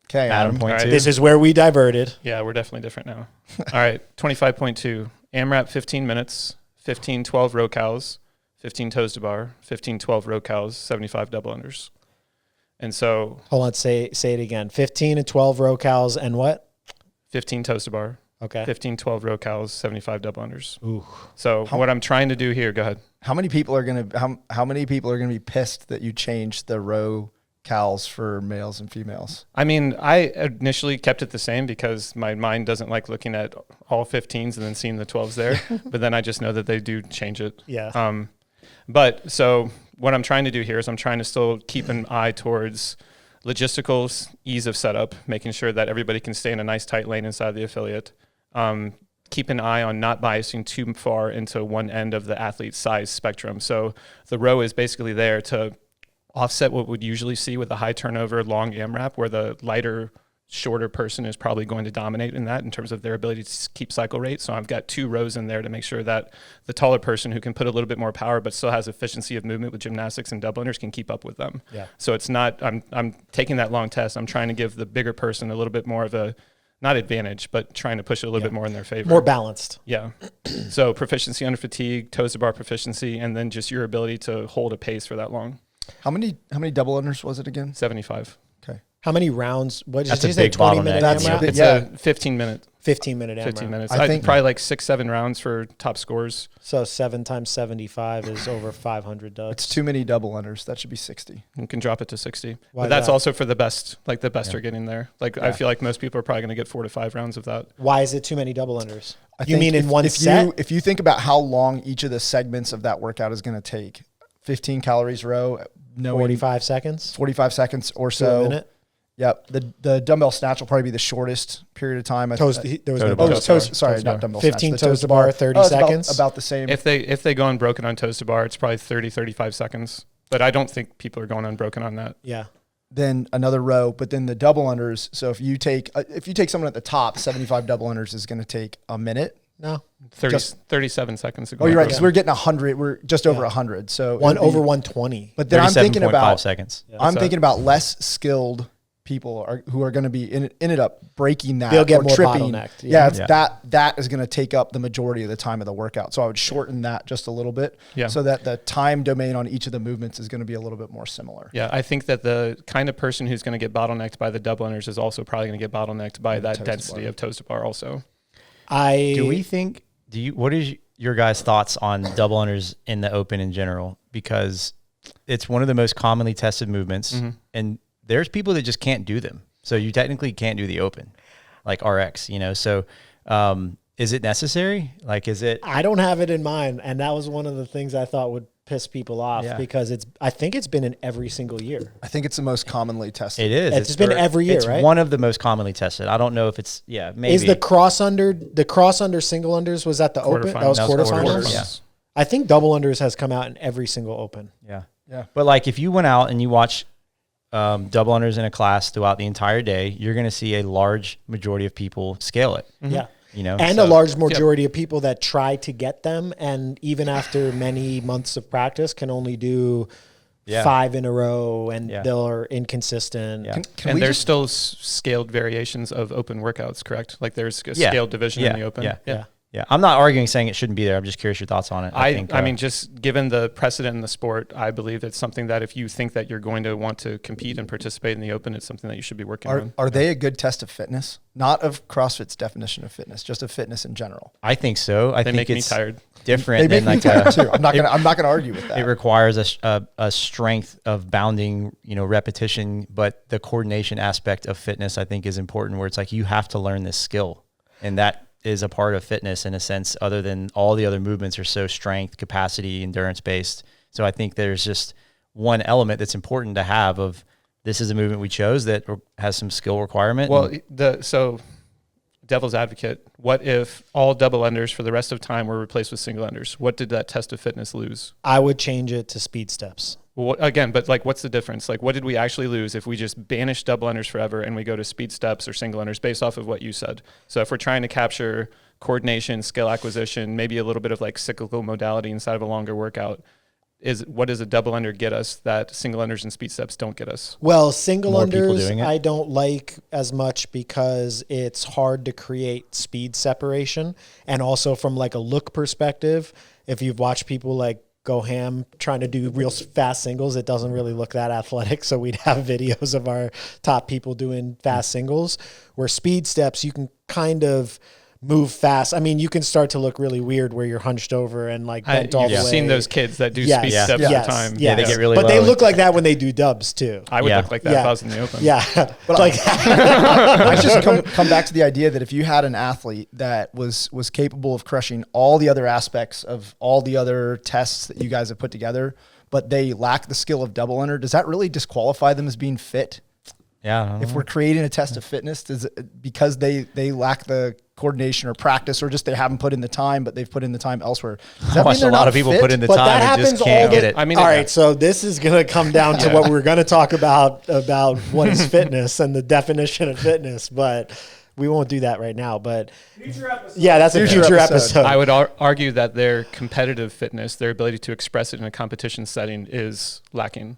S1: Okay, Adam.
S3: point
S4: All right.
S3: two.
S2: This is where we diverted.
S4: Yeah, we're definitely different now. All right, 25.2. AMRAP 15 minutes, 15 12 row cows, 15 toes to bar, 15 12 row cows, 75 double unders. And so
S2: Hold on, say it again. 15 and 12 row cows and what?
S4: 15 toes to bar,
S2: Okay.
S4: 15 12 row cows, 75 double unders.
S2: Ooh.
S4: So what I'm trying to do here, go ahead.
S1: How many people are gonna be pissed that you changed the row cows for males and females?
S4: I mean, I initially kept it the same because my mind doesn't like looking at all 15s and then seeing the 12s there. But then I just know that they do change it.
S2: Yeah.
S4: But so what I'm trying to do here is I'm trying to still keep an eye towards logistical ease of setup, making sure that everybody can stay in a nice tight lane inside the affiliate. Keep an eye on not biasing too far into one end of the athlete size spectrum. So the row is basically there to offset what we'd usually see with a high turnover, long AMRAP, where the lighter, shorter person is probably going to dominate in that in terms of their ability to keep cycle rate. So I've got 2 rows in there to make sure that the taller person who can put a little bit more power but still has efficiency of movement with gymnastics and double unders can keep up with them.
S2: Yeah.
S4: So it's not, I'm taking that long test. I'm trying to give the bigger person a little bit more of a, not advantage, but trying to push it a little bit more in their favor.
S2: More balanced.
S4: Yeah. So proficiency under fatigue, toes to bar proficiency, and then just your ability to hold a pace for that long.
S1: How many double unders was it again?
S4: 75.
S1: Okay.
S2: How many rounds? What did
S3: That's
S2: you
S3: a
S2: say?
S3: big
S2: 20
S3: bottleneck.
S2: minute
S1: That's
S2: AMRAP?
S4: It's
S1: Yeah.
S4: a 15-minute.
S2: 15 minute AMRAP.
S4: 15 minutes.
S1: I
S4: I
S1: think-
S4: probably like 6-7 rounds for top scores.
S2: So 7 times 75 is over 500 ducks.
S1: It's too many double unders. That should be 60.
S4: You can drop it to 60.
S2: Why
S4: But that's
S2: that?
S4: also for the best. Like the best are getting there. Like I feel like most people are probably going to get 4 to 5 rounds of that.
S2: Why is it too many double unders?
S1: I
S2: You
S1: think
S2: mean in one set?
S1: If you think about how long each of the segments of that workout is going to take, 15 calories row, knowing
S2: 45 seconds?
S1: 45 seconds or
S2: To a
S1: so.
S2: minute?
S1: Yep. The dumbbell snatch will probably be the shortest period of time.
S2: There was
S3: Toe
S2: no
S3: to
S1: Oh,
S3: bar.
S1: toes,
S4: Toes to
S1: sorry,
S4: bar.
S1: not dumbbell
S2: 15
S1: snatch. The
S2: toes to bar, 30
S1: it's
S2: seconds?
S1: About the same.
S4: If they go unbroken on toes to bar, it's probably 30, 35 seconds. But I don't think people are going unbroken on that.
S2: Yeah.
S1: Then another row, but then the double unders. So if you take someone at the top, 75 double unders is going to take a minute.
S2: No.
S4: 37 seconds ago.
S1: Oh, you're right. Because we're getting 100. We're just over 100. So
S2: One
S1: it'll be-
S2: over 120.
S1: But then I'm thinking
S3: 37.5
S1: about
S3: seconds.
S1: I'm
S4: that?
S1: thinking about less skilled people who are going to be ended up breaking that.
S2: They'll get
S1: or
S2: more
S1: tripping.
S2: bottlenecked.
S1: Yeah, it's
S3: Yeah.
S1: that is going to take up the majority of the time of the workout. So I would shorten that just a little bit,
S4: Yeah.
S1: so that the time domain on each of the movements is going to be a little bit more similar.
S4: Yeah, I think that the kind of person who's going to get bottlenecked by the double unders is also probably going to get bottlenecked by that
S1: toes to
S4: density
S1: bar.
S4: of toes to bar also.
S3: What is your guys' thoughts on double unders in the open in general? Because it's one of the most commonly tested movements, and there's people that just can't do them. So you technically can't do the open, like RX, So is it necessary? Like, is it?
S2: I don't have it in mind. And that was one of the things I thought would piss people off because I think it's been in every single year.
S1: I think it's the most commonly tested.
S3: It is.
S2: It's been every year,
S3: it's
S2: right?
S3: one of the most commonly tested. I don't know if it's maybe.
S2: Is the cross under single unders, was that the open? That was
S3: That was
S2: quarterfinals?
S3: quarterfinals. Yeah.
S2: I think double unders has come out in every single open.
S3: Yeah.
S1: Yeah.
S3: But like if you went out and you watch double unders in a class throughout the entire day, you're going to see a large majority of people scale it.
S2: Yeah.
S3: so-
S2: And a large majority of people that try to get them, and even after many months of practice, can only do 5 in a row, and they're inconsistent.
S3: Yeah.
S4: And there's still scaled variations of open workouts, correct? Like there's a scaled division in the open.
S3: Yeah. Yeah, I'm not arguing saying it shouldn't be there. I'm just curious your thoughts on it.
S4: I mean, just given the precedent in the sport, I believe it's something that if you think that you're going to want to compete and participate in the Open, it's something that you should be working on.
S1: Are they a good test of fitness? Not of CrossFit's definition of fitness, just of fitness in general.
S3: I think so. I
S4: They
S3: think
S4: make me
S3: it's
S4: tired.
S3: different
S1: They
S3: than
S1: make me
S3: like
S1: tired too. I'm not gonna argue with that.
S3: it requires a strength of bounding, repetition, but the coordination aspect of fitness I think is important, where it's like you have to learn this skill, and that is a part of fitness in a sense, other than all the other movements are so strength, capacity, endurance based. So I think there's just one element that's important to have of this is a movement we chose that has some skill requirement.
S4: Well, so devil's advocate, what if all double unders for the rest of time were replaced with single unders? What did that test of fitness lose?
S2: I would change it to speed steps.
S4: Well, again, but like, what's the difference? Like, what did we actually lose if we just banish double unders forever and we go to speed steps or single unders based off of what you said? So if we're trying to capture coordination, skill acquisition, maybe a little bit of like cyclical modality inside of a longer workout, what does a double under get us that single unders and speed steps don't get us?
S2: Well, single
S3: More people
S2: unders
S3: doing it?
S2: I don't like as much because it's hard to create speed separation. And also from like a look perspective, if you've watched people like go ham trying to do real fast singles, it doesn't really look that athletic. So we'd have videos of our top people doing fast singles, where speed steps, you can kind of move fast. I mean, you can start to look really weird where you're hunched over and like bent all the way.
S4: You've seen those kids that do
S2: Yes,
S4: speed
S2: yes,
S4: steps all the time.
S3: Yeah, they get really
S2: But
S3: low.
S2: they look like that when they do dubs too.
S4: I would
S3: Yeah.
S4: look like that if I was in the Open.
S2: Yeah.
S1: But
S2: like
S1: I just come back to the idea that if you had an athlete that was capable of crushing all the other aspects of all the other tests that you guys have put together, but they lack the skill of double under, does that really disqualify them as being fit?
S3: Yeah. I don't
S1: If
S3: know.
S1: we're creating a test of fitness, does it, because they lack the coordination or practice, or just they haven't put in the time, but they've put in the time elsewhere? Does
S3: I
S1: that
S3: watched
S1: mean they're
S3: a lot
S1: not
S3: of people
S1: fit?
S3: put in the
S2: But
S3: time
S2: that
S3: and just
S2: happens all
S3: can't
S2: the-
S3: get it.
S4: I mean,
S2: all right, so this is going to come down to what we're going to talk about what is fitness and the definition of fitness, but we won't do that right now. But yeah, that's a
S1: Future
S2: future
S1: episode.
S2: episode.
S4: I would argue that their competitive fitness, their ability to express it in a competition setting is lacking.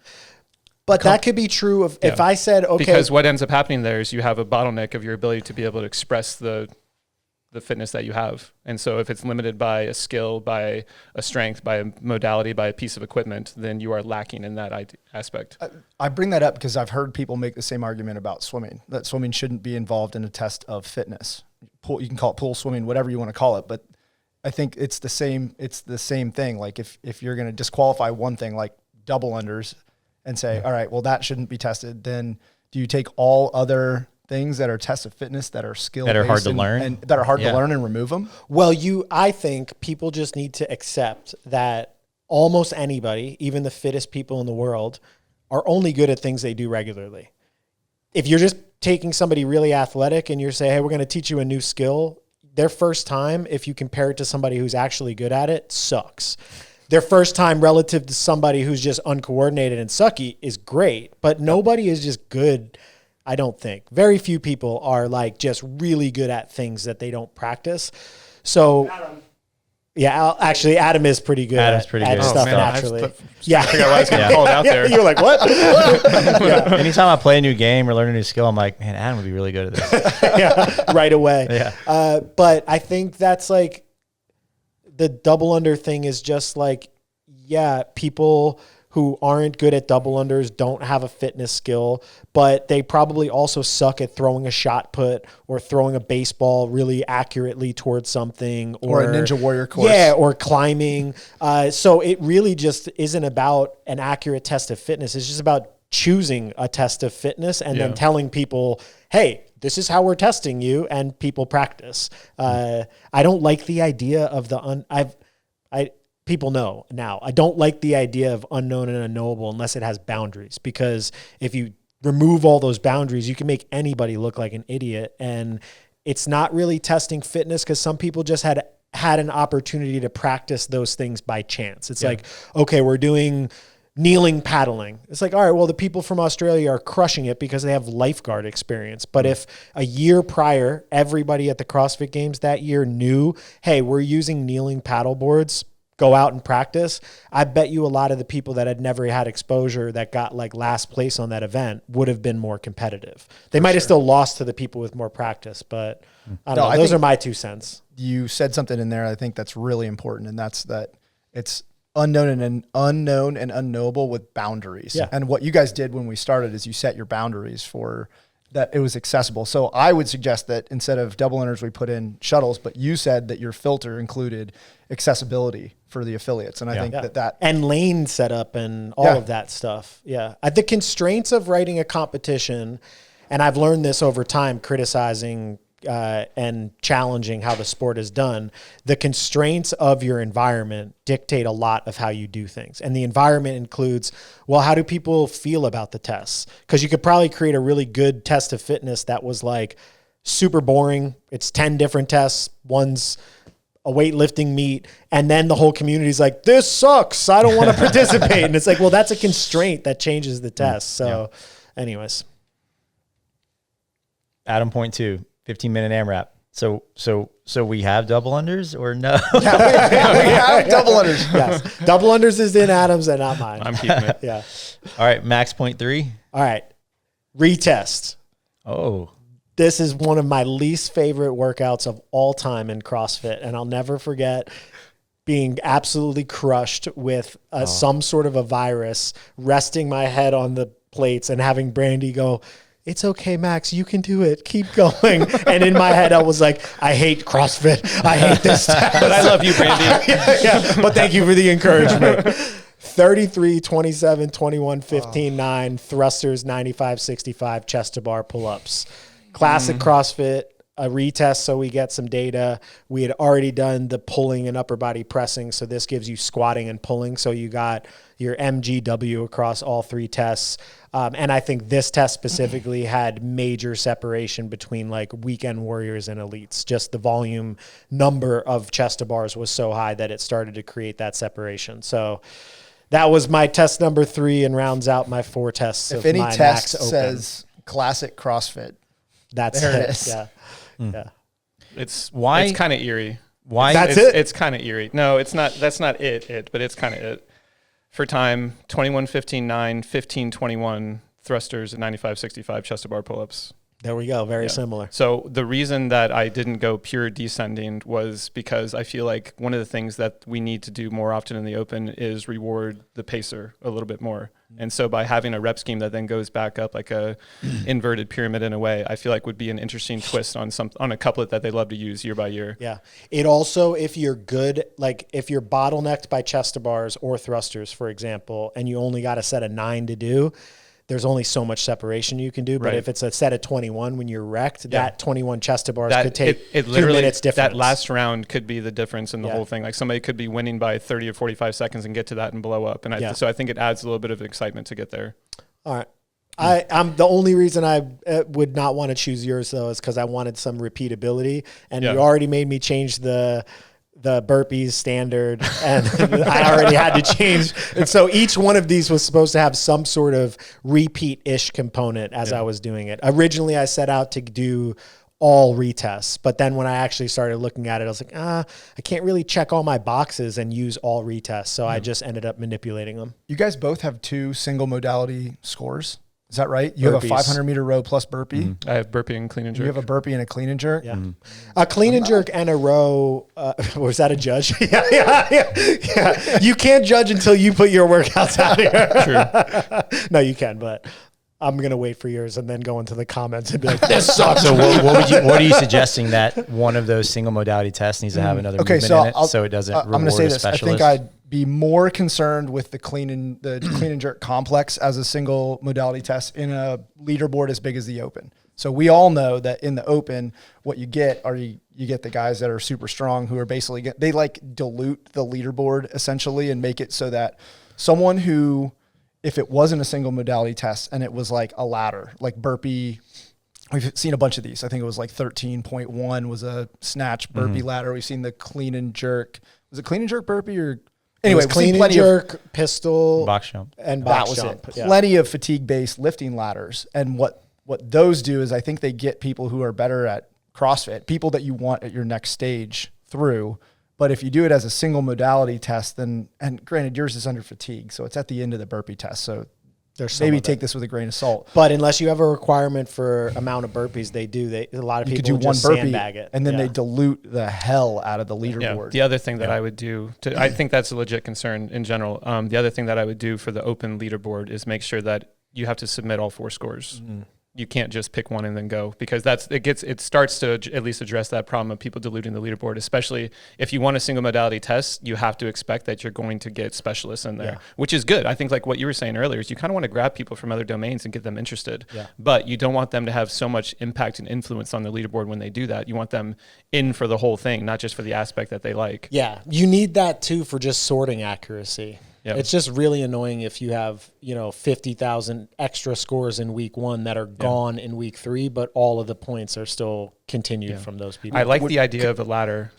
S2: But that could be true of if I said, okay,
S4: Because what ends up happening there is you have a bottleneck of your ability to be able to express the fitness that you have. And so if it's limited by a skill, by a strength, by a modality, by a piece of equipment, then you are lacking in that aspect.
S1: I bring that up because I've heard people make the same argument about swimming, that swimming shouldn't be involved in a test of fitness. You can call it pool swimming, whatever you want to call it, but I think it's the same thing. Like if you're going to disqualify one thing like double unders and say, all right, well, that shouldn't be tested, then do you take all other things that are tests of fitness that are skill
S3: That are hard to learn?
S1: and that are hard
S3: Yeah.
S1: to learn and remove them?
S2: well, I think people just need to accept that almost anybody, even the fittest people in the world, are only good at things they do regularly. If you're just taking somebody really athletic and you're saying, hey, we're going to teach you a new skill, their first time, if you compare it to somebody who's actually good at it, sucks. Their first time relative to somebody who's just uncoordinated and sucky is great, but nobody is just good. I don't think. Very few people are like just really good at things that they don't practice. So, yeah, actually, Adam is pretty good.
S3: Adam's pretty
S2: at
S3: good at
S2: stuff
S3: stuff.
S2: naturally. Yeah,
S4: I forgot why I was getting called out there.
S2: You're like, what? Yeah.
S3: Anytime I play a new game or learn a new skill, I'm like, man, Adam would be really good at this.
S2: Yeah, right away.
S3: Yeah.
S2: But I think that's like the double under thing is just like, yeah, people who aren't good at double unders don't have a fitness skill, but they probably also suck at throwing a shot put or throwing a baseball really accurately towards something
S1: Or a Ninja Warrior course.
S2: Yeah, or climbing. So it really just isn't about an accurate test of fitness. It's just about choosing a test of fitness and then telling people, hey, this is how we're testing you, and people practice. I don't like the idea of people know now. I don't like the idea of unknown and unknowable unless it has boundaries, because if you remove all those boundaries, you can make anybody look like an idiot. And it's not really testing fitness because some people just had an opportunity to practice those things by chance. It's like, okay, we're doing kneeling paddling. It's like, all right, well, the people from Australia are crushing it because they have lifeguard experience. But if a year prior, everybody at the CrossFit Games that year knew, hey, we're using kneeling paddle boards, go out and practice, I bet you a lot of the people that had never had exposure that got like last place on that event would have been more competitive. They might have still lost to the people with more practice, but I don't know. Those are my 2 cents.
S1: You said something in there I think that's really important, and that's that it's unknown and unknowable with boundaries.
S2: Yeah.
S1: And what you guys did when we started is you set your boundaries for that it was accessible. So I would suggest that instead of double unders, we put in shuttles, but you said that your filter included accessibility for the affiliates. And I think that
S2: and lane setup and all of that stuff. Yeah. The constraints of writing a competition, and I've learned this over time, criticizing and challenging how the sport is done, the constraints of your environment dictate a lot of how you do things. And the environment includes, well, how do people feel about the tests? Because you could probably create a really good test of fitness that was like super boring. It's 10 different tests. One's a weightlifting meet. And then the whole community is like, this sucks. I don't want to participate. And it's like, well, that's a constraint that changes the test. So anyways.
S3: Adam point 2. 15-minute AMRAP. So we have double unders or no?
S1: we have double unders.
S2: Yes. Double unders is in Adam's and not mine.
S4: I'm keeping it.
S2: Yeah.
S3: All right. Max point 3.
S2: All right. Retest.
S3: Oh.
S2: This is one of my least favorite workouts of all time in CrossFit. And I'll never forget being absolutely crushed with some sort of a virus, resting my head on the plates and having Brandy go, it's okay, Max, you can do it. Keep going. And in my head, I was like, I hate CrossFit. I hate this test.
S4: But I love you, Brandy.
S2: Yeah, but thank you for the encouragement. 33, 27, 21, 15, 9, thrusters, 95, 65, chest to bar pull-ups. Classic CrossFit, a retest so we get some data. We had already done the pulling and upper body pressing, so this gives you squatting and pulling. So you got your MGW across all 3 tests. And I think this test specifically had major separation between like weekend warriors and elites. Just the volume number of chest to bars was so high that it started to create that separation. So that was my test number 3 and rounds out my 4 tests.
S1: If any test says classic CrossFit,
S2: that's
S1: there
S2: it.
S1: it is.
S2: Yeah. Yeah.
S4: It's
S3: why?
S4: It's kind of eerie.
S3: Why?
S2: That's it?
S4: It's kind of eerie. No, it's not. That's not it, but it's kind of it. For time, 21, 15, 9, 15, 21 thrusters at 95, 65 chest to bar pull-ups.
S2: There we go. Very similar.
S4: So the reason that I didn't go pure descending was because I feel like one of the things that we need to do more often in the open is reward the pacer a little bit more. And so by having a rep scheme that then goes back up like a inverted pyramid in a way, I feel like would be an interesting twist on a couplet that they love to use year by year.
S2: Yeah. It also, if you're good, like if you're bottlenecked by chest to bars or thrusters, for example, and you only got a set of 9 to do, there's only so much separation you can do. But if it's a set of 21 when you're wrecked, that 21 chest to bars could take
S4: it
S2: 2
S4: literally,
S2: minutes difference.
S4: That last round could be the difference in the whole thing. Like somebody could be winning by 30 or 45 seconds and get to that and blow up. And so I think it adds a little bit of excitement to get there.
S2: All right. I'm the only reason I would not want to choose yours though is because I wanted some repeatability, and you already made me change the burpees standard, and I already had to change. And so each one of these was supposed to have some sort of repeat-ish component as I was doing it. Originally, I set out to do all retests, but then when I actually started looking at it, I was like, I can't really check all my boxes and use all retests. So I just ended up manipulating them.
S1: You guys both have 2 single modality scores. Is that right? You have a 500 meter row plus burpee.
S4: I have burpee and clean and jerk.
S1: You have a burpee and a clean and jerk.
S2: Yeah. A clean and jerk and a row. Was that a judge? Yeah. You can't judge until you put your workouts out here. True. No, you can, but I'm going to wait for yours and then go into the comments and be like, this sucks.
S3: So what are you suggesting that one of those single modality tests needs to have another movement in it so it doesn't reward
S1: I'm going to say
S3: a
S1: this.
S3: specialist?
S1: I think I'd be more concerned with the clean and jerk complex as a single modality test in a leaderboard as big as the open. So we all know that in the open, what you get are you get the guys that are super strong who are basically, they like dilute the leaderboard essentially and make it so that someone who, if it wasn't a single modality test and it was like a ladder, like burpee, we've seen a bunch of these. I think it was like 13.1 was a snatch burpee ladder. We've seen the clean and jerk. Was it clean and jerk burpee or? Anyway,
S2: clean and jerk, pistol,
S3: box jump,
S2: and box
S1: that was
S2: jump.
S1: it. Plenty of fatigue-based lifting ladders. And what those do is I think they get people who are better at CrossFit, people that you want at your next stage through, But if you do it as a single modality test, then, and granted yours is under fatigue, so it's at the end of the burpee test. So
S2: There's
S1: maybe take this with a grain of salt.
S2: But unless you have a requirement for amount of burpees, a lot of
S1: You could
S2: people
S1: do one
S2: just
S1: burpee
S2: sandbag it.
S1: and then they dilute the hell out of the leaderboard.
S4: The other thing that I would do, I think that's a legit concern in general. The other thing that I would do for the open leaderboard is make sure that you have to submit all 4 scores. You can't just pick one and then go, because it starts to at least address that problem of people diluting the leaderboard, especially if you want a single modality test. You have to expect that you're going to get specialists in there, which is good. I think like what you were saying earlier is you kind of want to grab people from other domains and get them interested, but you don't want them to have so much impact and influence on the leaderboard when they do that. You want them in for the whole thing, not just for the aspect that they like.
S2: Yeah, you need that too for just sorting accuracy.
S4: Yep.
S2: It's just really annoying if you have, 50,000 extra scores in week 1 that are gone in week 3, but all of the points are still continued from those people.
S4: I like the idea of a ladder.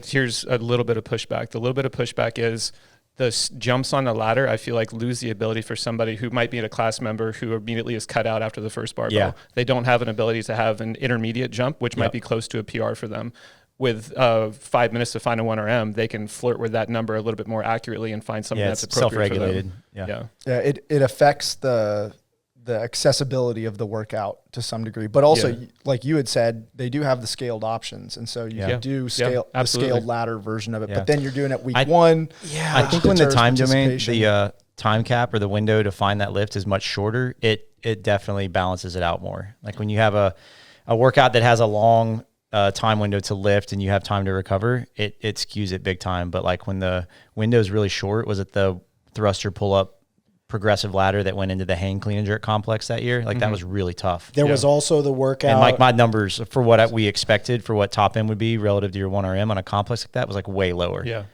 S4: Here's a little bit of pushback. The little bit of pushback is the jumps on the ladder, I feel like lose the ability for somebody who might be a class member who immediately is cut out after the first barbell.
S3: Yeah.
S4: They don't have an ability to have an intermediate jump, which might be close to a PR for them. With 5 minutes to find a 1RM, they can flirt with that number a little bit more accurately and find something that's appropriate
S3: self-regulated.
S4: for them.
S1: Yeah, it affects the accessibility of the workout to some degree, but also like you had said, they do have the scaled options, and so you can do the scaled ladder version of it. But then you're doing it week 1.
S3: I think when the time domain, the time cap or the window to find that lift is much shorter, it definitely balances it out more. Like when you have a workout that has a long time window to lift and you have time to recover, it skews it big time. But like when the window is really short, was it the thruster pull up progressive ladder that went into the hang clean and jerk complex that year? Like that was really tough.
S2: There was also the workout.
S3: And like my numbers for what we expected for what top end would be relative to your 1RM on a complex like that was like way lower.
S4: Yeah.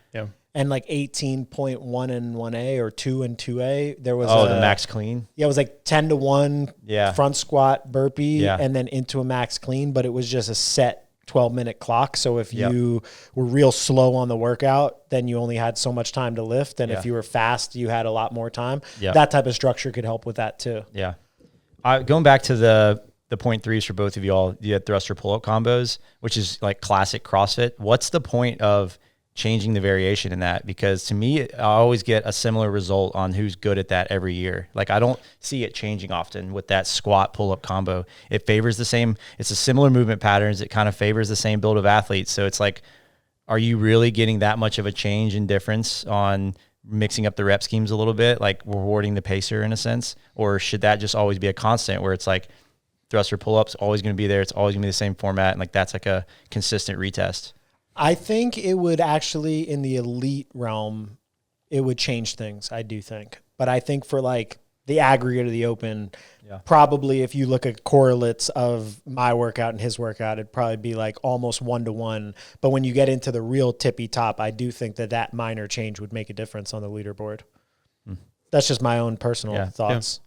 S2: And like 18.1 and 1A or 2 and 2A. There was
S3: the max clean.
S2: Yeah, it was like 10 to 1 front squat burpee and then into a max clean, but it was just a set 12-minute clock. So if you were real slow on the workout, then you only had so much time to lift. And if you were fast, you had a lot more time. That type of structure could help with that too.
S3: Yeah. Going back to the 0.3s for both of y'all, the thruster pull-up combos, which is like classic CrossFit. What's the point of changing the variation in that? Because to me, I always get a similar result on who's good at that every year. Like I don't see it changing often with that squat pull-up combo. It favors the same, it's a similar movement patterns. It kind of favors the same build of athletes. So it's like, are you really getting that much of a change and difference on mixing up the rep schemes a little bit, like rewarding the pacer in a sense? Or should that just always be a constant where it's like thruster pull-ups always going to be there. It's always going to be the same format. And like, that's like a consistent retest.
S2: I think it would actually, in the elite realm, it would change things, I do think. But I think for like the aggregate of the open, probably if you look at correlates of my workout and his workout, it'd probably be like almost 1-to-1. But when you get into the real tippy top, I do think that minor change would make a difference on the leaderboard. That's just my own personal thoughts.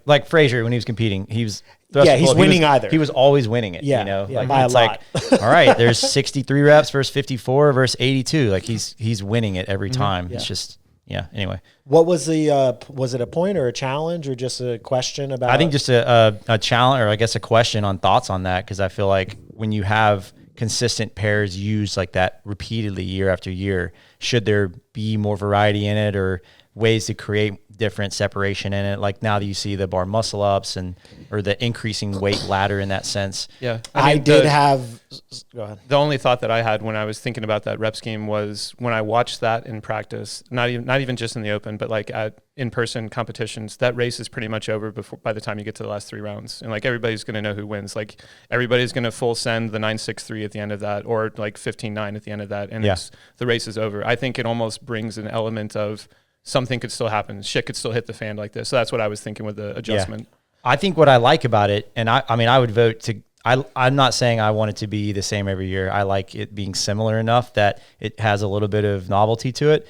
S3: Like Frazier, when he was competing, he's
S2: winning either.
S3: He was always winning it.
S2: Yeah,
S3: you know,
S2: yeah,
S3: like
S2: by
S3: it's
S2: a lot.
S3: like, all right, there's 63 reps versus 54 versus 82. Like he's winning it every time. It's just Anyway,
S2: what was was it a point or a challenge or just a question about?
S3: I think just a challenge, or I guess a question on thoughts on that, because I feel like when you have consistent pairs used like that repeatedly year after year, should there be more variety in it or ways to create different separation in it? Like now that you see the bar muscle ups or the increasing weight ladder in that sense.
S4: Yeah.
S2: Go ahead.
S4: The only thought that I had when I was thinking about that rep scheme was when I watched that in practice, not even just in the open, but like at in-person competitions, that race is pretty much over by the time you get to the last 3 rounds. And like everybody's going to know who wins. Like everybody's going to full send the 9.63 at the end of that, or like 15.9 at the end of that. And the race is over. I think it almost brings an element of something could still happen. Shit could still hit the fan like this. So that's what I was thinking with the adjustment.
S3: Yeah. I think what I like about it, and I mean, I would vote to, I'm not saying I want it to be the same every year. I like it being similar enough that it has a little bit of novelty to it,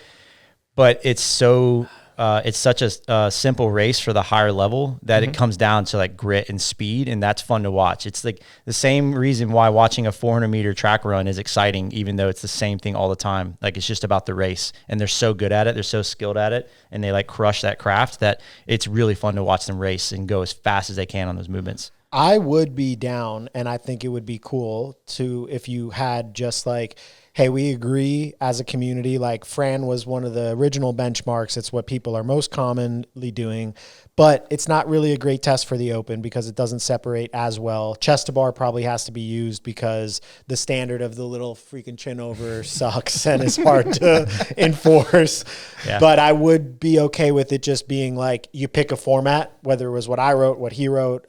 S3: but it's such a simple race for the higher level that it comes down to like grit and speed, and that's fun to watch. It's like the same reason why watching a 400-meter track run is exciting, even though it's the same thing all the time. Like it's just about the race, and they're so good at it, they're so skilled at it, and they like crush that craft that it's really fun to watch them race and go as fast as they can on those movements.
S2: I would be down, and I think it would be cool to, if you had just like, hey, we agree as a community, like Fran was one of the original benchmarks. It's what people are most commonly doing, but it's not really a great test for the open because it doesn't separate as well. Chest to bar probably has to be used because the standard of the little freaking chin over sucks and is hard to enforce. Yeah. But I would be okay with it just being like, you pick a format, whether it was what I wrote, what he wrote,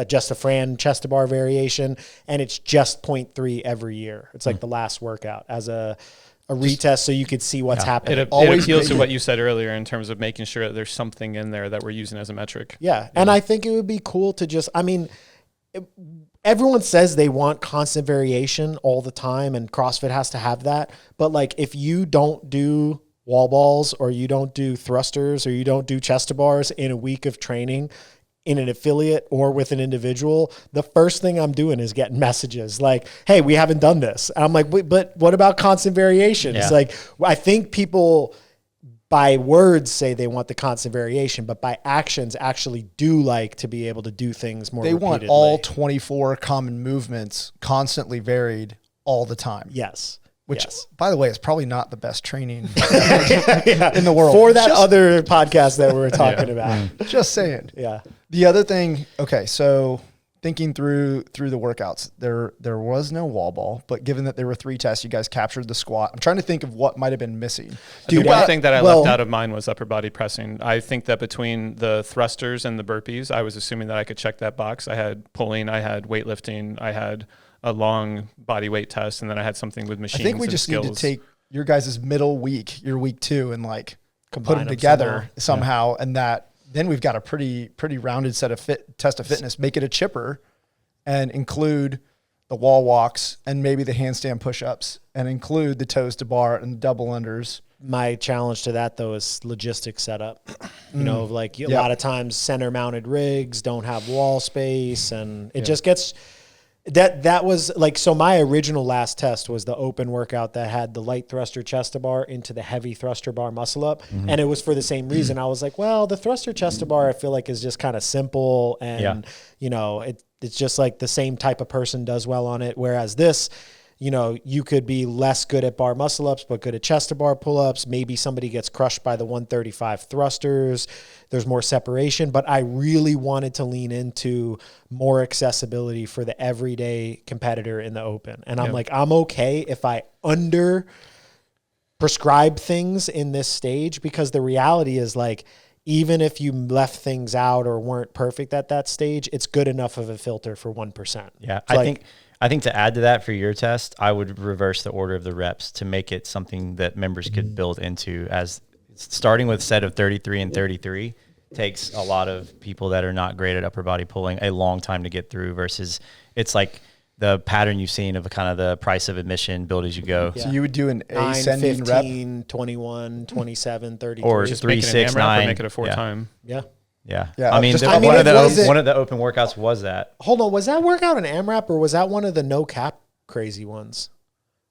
S2: just a Fran chest to bar variation, and it's just 0.3 every year. It's like the last workout as a retest, so you could see what's happening.
S4: It appeals to what you said earlier in terms of making sure that there's something in there that we're using as a metric.
S2: Yeah, and I think it would be cool to just, I mean, everyone says they want constant variation all the time, and CrossFit has to have that. But like, if you don't do wall balls, or you don't do thrusters, or you don't do chest to bars in a week of training, in an affiliate or with an individual, the first thing I'm doing is getting messages like, hey, we haven't done this. And I'm like, wait, but what about constant variation? It's like, I think people by words say they want the constant variation, but by actions actually do like to be able to do things more repeatedly.
S1: Want all 24 common movements constantly varied all the time.
S2: Yes.
S1: Which, by the way, is probably not the best training in the world.
S2: For that other podcast that we were talking about.
S1: Just saying.
S2: Yeah.
S1: The other thing, okay, so thinking through the workouts, there was no wall ball, but given that there were 3 tests, you guys captured the squat. I'm trying to think of what might have been missing.
S4: Dude, the one thing that I left out of mine was upper body pressing. I think that between the thrusters and the burpees, I was assuming that I could check that box. I had pulling, I had weightlifting, I had a long body weight test, and then I had something with machines.
S1: I think we just need to take your guys' middle week, your week 2, and like put them together somehow, and that then we've got a pretty rounded set of test of fitness. Make it a chipper, and include the wall walks and maybe the handstand push-ups, and include the toes to bar and double unders.
S2: My challenge to that though is logistics setup. You know, like a lot of times center mounted rigs don't have wall space, and it just gets. That was like, so my original last test was the open workout that had the light thruster chest to bar into the heavy thruster bar muscle up. And it was for the same reason. I was like, well, the thruster chest to bar, I feel like is just kind of simple. And, you know, it's just like the same type of person does well on it. Whereas this, you know, you could be less good at bar muscle ups, but good at chest to bar pull ups. Maybe somebody gets crushed by the 135 thrusters. There's more separation, but I really wanted to lean into more accessibility for the everyday competitor in the open. And I'm like, I'm okay if I under prescribe things in this stage, because the reality is like, even if you left things out or weren't perfect at that stage, it's good enough of a filter for 1%.
S3: Yeah. I think to add to that for your test, I would reverse the order of the reps to make it something that members could build into, as starting with set of 33 and 33 takes a lot of people that are not great at upper body pulling a long time to get through, versus it's like the pattern you've seen of kind of the price of admission, build as you go.
S1: So you would do an
S2: 9,
S1: ascending
S2: 15,
S1: rep?
S2: 21, 27, 33.
S3: Or
S4: just
S3: 3,
S4: make it
S3: 6,
S4: an AMRAP
S3: 9.
S4: Or make it a 4-time.
S2: Yeah.
S3: Yeah.
S1: Yeah.
S3: I mean, one of the open workouts was that.
S2: Hold on. Was that workout an AMRAP, or was that one of the no cap crazy ones?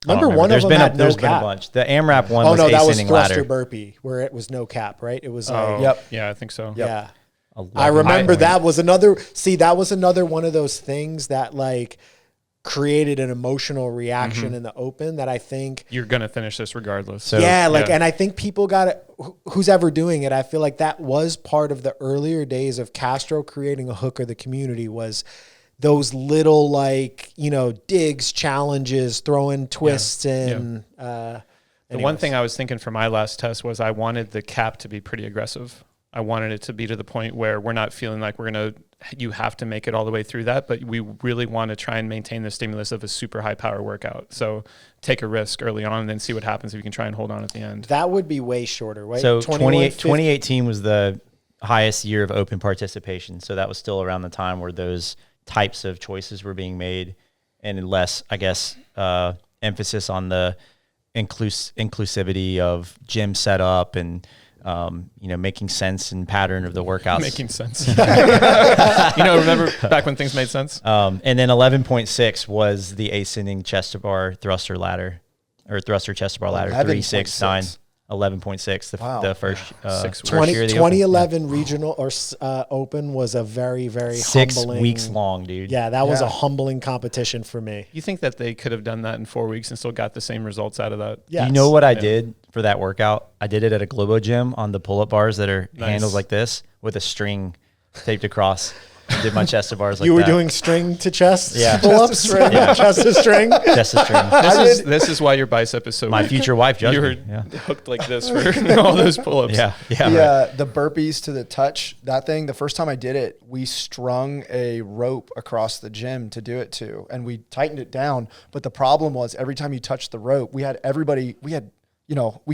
S2: Remember one of them had no cap. There's been a bunch.
S3: The AMRAP one
S2: was that was
S3: ascending
S2: thruster
S3: ladder.
S2: burpee, where it was no cap, right? It was
S4: Yeah, I think so.
S2: Yeah. I remember that was another one of those things that like created an emotional reaction in the open that I think
S4: you're going to finish this regardless.
S2: So, and I think people got it, who's ever doing it. I feel like that was part of the earlier days of Castro creating a hook of the community, was those little like, you know, digs, challenges, throwing twists in.
S4: The one thing I was thinking for my last test was I wanted the cap to be pretty aggressive. I wanted it to be to the point where we're not feeling like you have to make it all the way through that, but we really want to try and maintain the stimulus of a super high power workout. So take a risk early on and then see what happens if you can try and hold on at the end.
S2: That would be way shorter, right?
S3: So 2018 was the highest year of open participation. So that was still around the time where those types of choices were being made, and less, I guess, emphasis on the inclusivity of gym setup and making sense and pattern of the workouts.
S4: Making sense. Remember back when things made sense?
S3: And then 11.6 was the ascending chest to bar thruster ladder, or thruster chest to bar ladder, 3, 6, 9. 11.6
S1: Wow.
S3: the first,
S4: Six
S3: first year of the
S2: 2011 regional or open was a very, very
S3: Open. 6
S2: humbling.
S3: weeks long, dude.
S2: Yeah, that was
S1: Yeah.
S2: a humbling competition for me.
S4: You think that they could have done that in 4 weeks and still got the same results out of that?
S2: Yes.
S3: You know what I did for that workout? I did it at a Globo gym on the pull-up bars that are
S4: Nice.
S3: handles like this with a string taped across. I did my chest to bars like
S2: You were
S3: that.
S2: doing string to chest
S3: Yeah.
S2: pull-ups?
S3: Yeah.
S2: Chest to string?
S3: Chest to string.
S4: This is why your bicep is so
S3: My
S4: weak.
S3: future wife judged
S4: You were
S3: me. Yeah.
S4: hooked like this for all those pull-ups.
S3: Yeah. Yeah. right.
S1: The burpees to the touch, that thing, the first time I did it, we strung a rope across the gym to do it to, and we tightened it down. But the problem was every time you touched the rope, we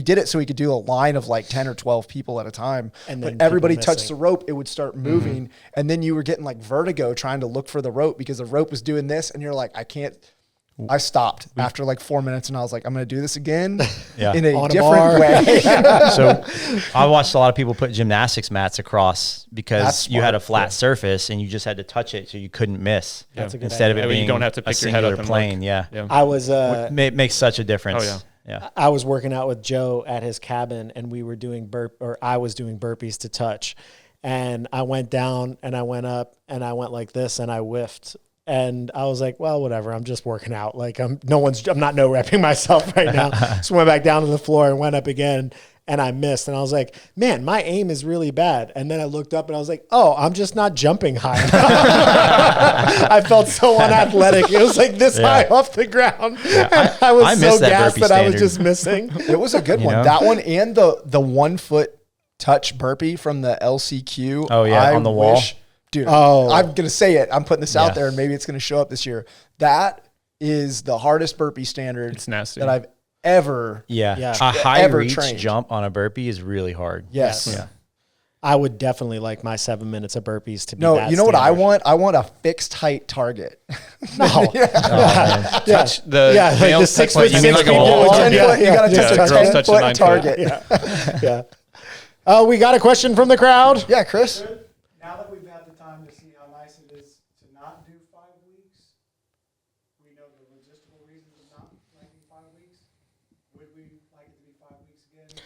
S1: did it so we could do a line of like 10 or 12 people at a time.
S2: And then
S1: but everybody
S2: people
S1: touched
S2: missing.
S1: the rope, it would start moving. And then you were getting like vertigo trying to look for the rope because the rope was doing this. And you're like, I can't. I stopped after like 4 minutes and I was like, I'm going to do this again
S3: Yeah.
S1: in a
S2: On a
S1: different
S2: bar.
S1: way.
S3: So I watched a lot of people put gymnastics mats across because
S1: That's
S3: you had a
S1: smart.
S3: flat surface and you just had to touch it so you couldn't miss.
S2: That's a good
S3: Instead of
S4: idea.
S3: it
S4: That way you
S3: being
S4: don't have to
S3: a
S4: pick your head up
S3: singular
S4: and
S3: plane.
S4: look.
S3: Yeah.
S4: Yeah.
S2: I was
S3: Makes such a difference.
S4: Oh, yeah.
S3: Yeah.
S2: I was working out with Joe at his cabin and we were doing I was doing burpees to touch. And I went down and I went up and I went like this and I whiffed. And I was like, well, whatever. I'm just working out. Like I'm not no repping myself right now. So went back down to the floor and went up again and I missed. And I was like, man, my aim is really bad. And then I looked up and I was like, oh, I'm just not jumping high enough. I felt so unathletic. It was like this high off the ground. And I was
S3: I
S2: so
S3: missed that
S2: gassed
S3: burpee
S2: that I was
S3: standard.
S2: just missing.
S1: It was a good one.
S3: know?
S1: That one and the 1 foot touch burpee from the LCQ.
S3: Oh, yeah, on the wall.
S1: Dude,
S2: Oh.
S1: I'm going to say it. I'm putting this
S3: Yeah.
S1: out there and maybe it's going to show up this year. That is the hardest burpee standard
S4: It's nasty.
S1: that I've ever.
S3: Yeah.
S2: Yeah.
S3: A high
S1: Ever
S3: reach
S1: trained.
S3: jump on a burpee is really hard.
S1: Yes.
S2: Yes.
S3: Yeah.
S2: I would definitely like my 7 minutes of burpees to be
S1: No,
S2: that
S1: you know what I
S2: standard.
S1: want? I want a fixed height target.
S2: No.
S3: Oh, man.
S4: Touch the
S2: like
S4: male
S2: the 6
S4: touch-
S2: foot
S3: You mean like a
S2: people.
S3: wall?
S1: 10
S2: Yeah,
S1: foot, you got to
S2: yeah,
S1: touch
S2: yeah.
S1: a
S4: Girls
S1: 10
S4: touch a
S1: foot
S4: 9 foot.
S1: target.
S2: Yeah. Oh, we got a question from the crowd.
S1: Yeah, Chris.
S5: Now that we've had the time to see how nice it is to not do 5 weeks, we know the logistical reasons of not liking 5 weeks. Would we like it to be 5 weeks again?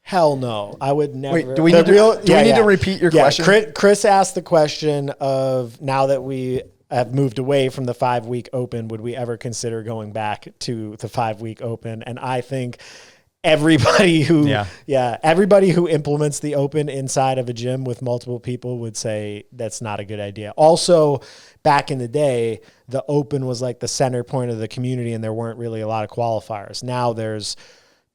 S2: Hell no. I would never.
S1: Wait, do we need to repeat your question?
S2: Chris asked the question of now that we have moved away from the 5 week open, would we ever consider going back to the 5 week open? And I think everybody who everybody who implements the open inside of a gym with multiple people would say that's not a good idea. Also, back in the day, the open was like the center point of the community and there weren't really a lot of qualifiers. Now there's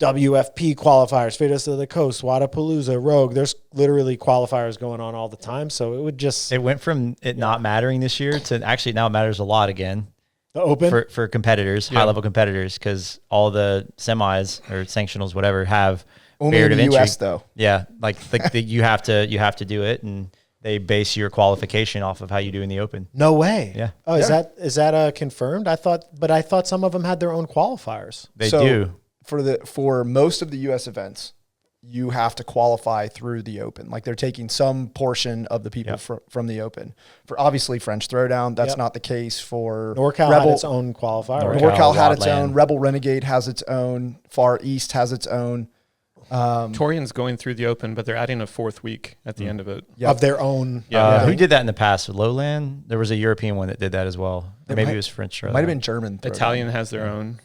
S2: WFP qualifiers, Fittest of the Coast, Wadapalooza, Rogue. There's literally qualifiers going on all the time. So it would just
S3: It went from it not mattering this year to actually now it matters a lot again.
S2: the open.
S3: For competitors, high level competitors, because all the semis or sanctionals, whatever, have
S1: Only
S3: barrier
S1: in
S3: of
S1: the
S3: entry.
S1: US though.
S3: Yeah, like you have to do it, and they base your qualification off of how you do in the open.
S2: No way.
S3: Yeah.
S2: Oh, is that confirmed? I thought some of them had their own qualifiers.
S3: They
S1: So,
S3: do.
S1: For most of the US events, you have to qualify through the open. Like they're taking some portion of the people from the open. For obviously French Throwdown, that's not the case for
S2: NorCal had its own qualifier. right?
S1: NorCal had its
S3: Wildland.
S1: own. Rebel Renegade has its own. Far East has its own.
S4: Torian's going through the open, but they're adding a 4th week at the end of it.
S1: Yep.
S2: Of their own.
S3: Who did that in the past? Lowland? There was a European one that did that as well. Or maybe it was French.
S1: It might have been German. Throwdown.
S4: Italian has their own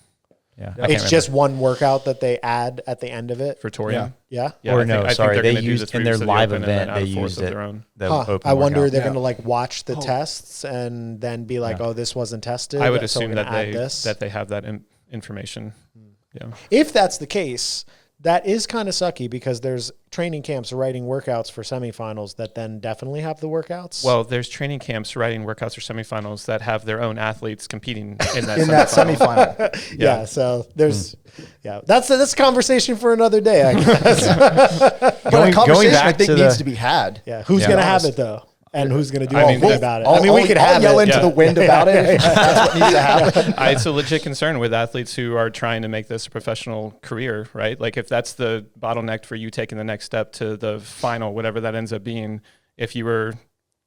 S3: Yeah, I can't
S2: It's
S3: remember.
S2: just one workout that they add at the end of it.
S4: for Torian.
S2: Yeah.
S4: Yeah,
S3: Or
S4: I think-
S3: no,
S4: I think
S3: sorry,
S4: they're
S3: they
S4: gonna do the
S3: used
S4: 3
S3: in their
S4: weeks of the
S3: live
S4: open and then
S3: event.
S4: add
S3: They
S4: a 4th
S3: used
S4: of
S3: it.
S4: their own.
S3: The
S2: Huh.
S3: open
S2: I wonder
S3: workout.
S2: they're going to like watch the tests and then be like,
S3: Yeah.
S2: oh, this wasn't tested.
S4: I would
S2: so we're
S4: assume
S2: gonna
S4: that
S2: add this.
S4: they have that information. Yeah.
S2: If that's the case, that is kind of sucky because there's training camps writing workouts for semifinals that then definitely have the workouts.
S4: Well, there's training camps writing workouts for semifinals that have their own athletes competing in that
S1: in that
S4: semifinal.
S1: semifinal.
S2: yeah. So there's, that's a conversation for another day, I guess.
S1: But a
S3: Going
S1: conversation
S3: back
S1: I think
S3: to
S1: needs
S3: the-
S1: to be had.
S2: Yeah. Who's
S3: Yeah.
S2: going to have it though? And who's going to do
S4: I mean,
S2: anything about it?
S1: I'll
S2: we could have
S1: yell
S2: it.
S1: into
S4: Yeah.
S1: the wind about it. That's what needs to happen.
S4: It's a legit concern with athletes who are trying to make this a professional career, right? Like if that's the bottleneck for you taking the next step to the final, whatever that ends up being, if you were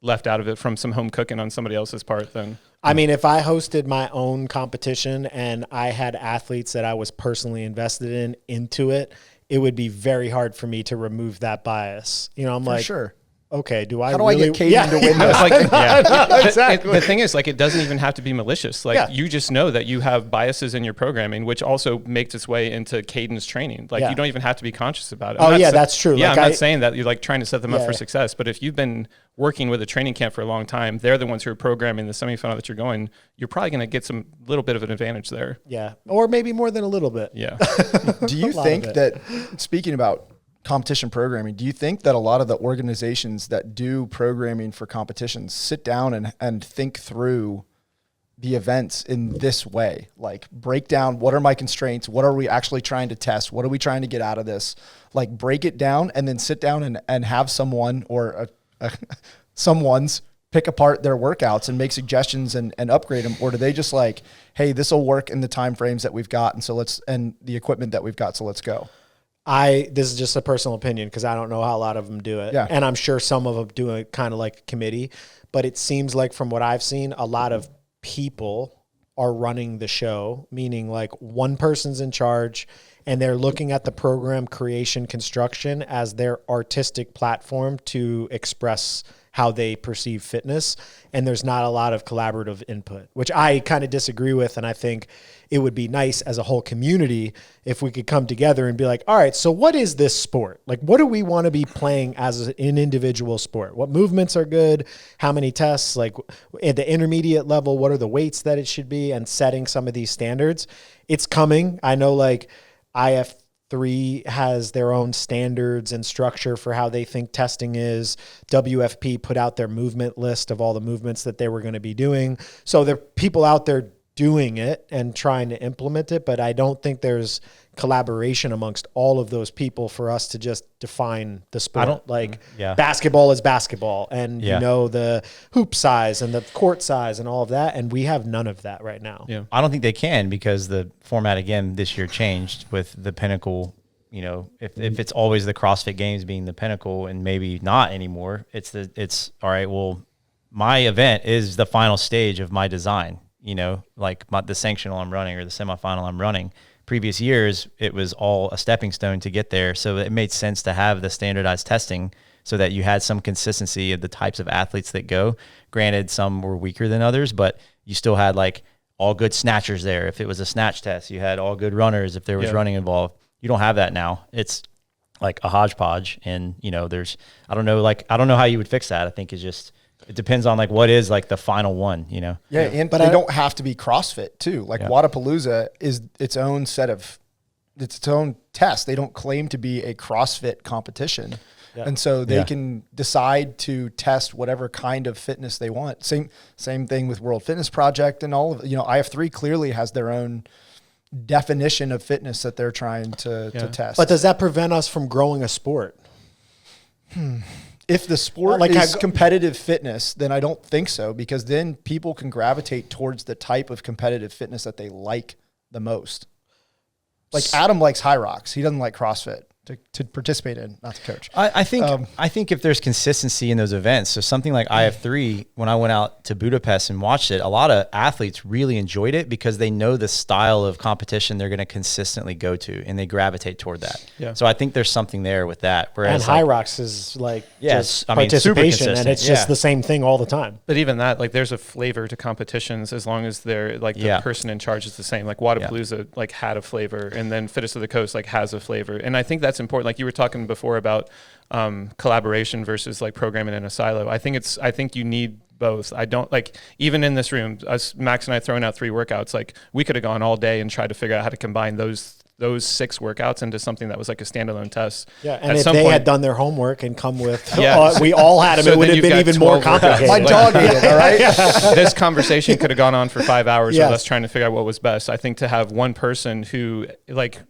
S4: left out of it from some home cooking on somebody else's part, then
S2: I mean, if I hosted my own competition and I had athletes that I was personally invested into it, it would be very hard for me to remove that bias. You know, I'm
S1: For
S2: like,
S1: sure.
S2: okay, do I
S1: How do
S2: really
S1: I get Caden to win this?
S4: Like,
S2: Exactly.
S4: The thing is, like, it doesn't even have to be malicious. Like,
S2: Yeah.
S4: you just know that you have biases in your programming, which also makes its way into Caden's training. Like,
S2: Yeah.
S4: you don't even have to be conscious about it.
S2: Oh,
S4: I'm not
S2: yeah, that's true.
S4: Yeah,
S2: Like,
S4: I'm
S2: I-
S4: not saying that you're like trying to set them up
S2: Yeah,
S4: for
S2: yeah.
S4: success, but if you've been working with a training camp for a long time, they're the ones who are programming the semifinal that you're going. You're probably going to get some little bit of an advantage there.
S2: Yeah. Or maybe more than a little bit.
S4: Yeah.
S1: Do you
S2: lot
S1: think
S2: of
S1: that, speaking about competition programming, do you think that a lot of the organizations that do programming for competitions sit down and think through the events in this way? Like, break down, what are my constraints? What are we actually trying to test? What are we trying to get out of this? Like, break it down and then sit down and have someone or someone's pick apart their workouts and make suggestions and upgrade them? Or do they just like, hey, this will work in the time frames that we've got, and the equipment that we've got, so let's go?
S2: This is just a personal opinion because I don't know how a lot of them do it.
S1: Yeah.
S2: And I'm sure some of them do it kind of like a committee, but it seems like from what I've seen, a lot of people are running the show, meaning like one person's in charge and they're looking at the program creation construction as their artistic platform to express how they perceive fitness. And there's not a lot of collaborative input, which I kind of disagree with. And I think it would be nice as a whole community if we could come together and be like, all right, so what is this sport? Like, what do we want to be playing as an individual sport? What movements are good? How many tests? Like at the intermediate level, what are the weights that it should be? And setting some of these standards. It's coming. I know like IF3 has their own standards and structure for how they think testing is. WFP put out their movement list of all the movements that they were going to be doing. So there are people out there doing it and trying to implement it, but I don't think there's collaboration amongst all of those people for us to just define the sport. Basketball is basketball, and you know the hoop size and the court size and all of that, and we have none of that right now.
S4: Yeah.
S3: I don't think they can because the format again this year changed with the pinnacle. You know, if it's always the CrossFit Games being the pinnacle and maybe not anymore, it's all right. Well, my event is the final stage of my design. You know, like the sanctional I'm running or the semifinal I'm running. Previous years, it was all a stepping stone to get there. So it made sense to have the standardized testing so that you had some consistency of the types of athletes that go. Granted, some were weaker than others, but you still had like all good snatchers there. If it was a snatch test, you had all good runners if there was running involved. You don't have that now. It's like a hodgepodge. And, you know, I don't know how you would fix that. I think it depends on like what is like the final one, you know?
S1: Yeah, and but they don't have to be CrossFit too. Like Wadapalooza is its own test. They don't claim to be a CrossFit competition. Yeah. And so they can decide to test whatever kind of fitness they want. Same thing with World Fitness Project and all of, you know, IF3 clearly has their own definition of fitness that they're trying to test.
S2: But does that prevent us from growing a sport?
S1: If the sport is competitive fitness, then I don't think so, because then people can gravitate towards the type of competitive fitness that they like the most. Like Adam likes high rocks. He doesn't like CrossFit to participate in, not to coach.
S3: I think if there's consistency in those events, so something like IF3, when I went out to Budapest and watched it, a lot of athletes really enjoyed it because they know the style of competition they're going to consistently go to, and they gravitate toward that. Yeah. So I think there's something there with that. Whereas
S2: and high rocks is like just participation,
S3: super consistent.
S2: and it's just the same thing all the time.
S4: But even that, like, there's a flavor to competitions as long as they're like the person in charge is the same. Like Wadapalooza like had a flavor, and then Fittest of the Coast like has a flavor, and I think that's important. Like you were talking before about collaboration versus like programming in a silo. I think you need both. I don't like, even in this room, Max and I throwing out 3 workouts, like we could have gone all day and tried to figure out how to combine those 6 workouts into something that was like a standalone test.
S2: Yeah, and if they had done their homework and come with, we all had them,
S4: so
S2: it would have been even more complicated.
S1: My dog ate it, all right?
S4: This conversation could have gone on for 5 hours of us trying to figure out what was best. I think to have one person who, like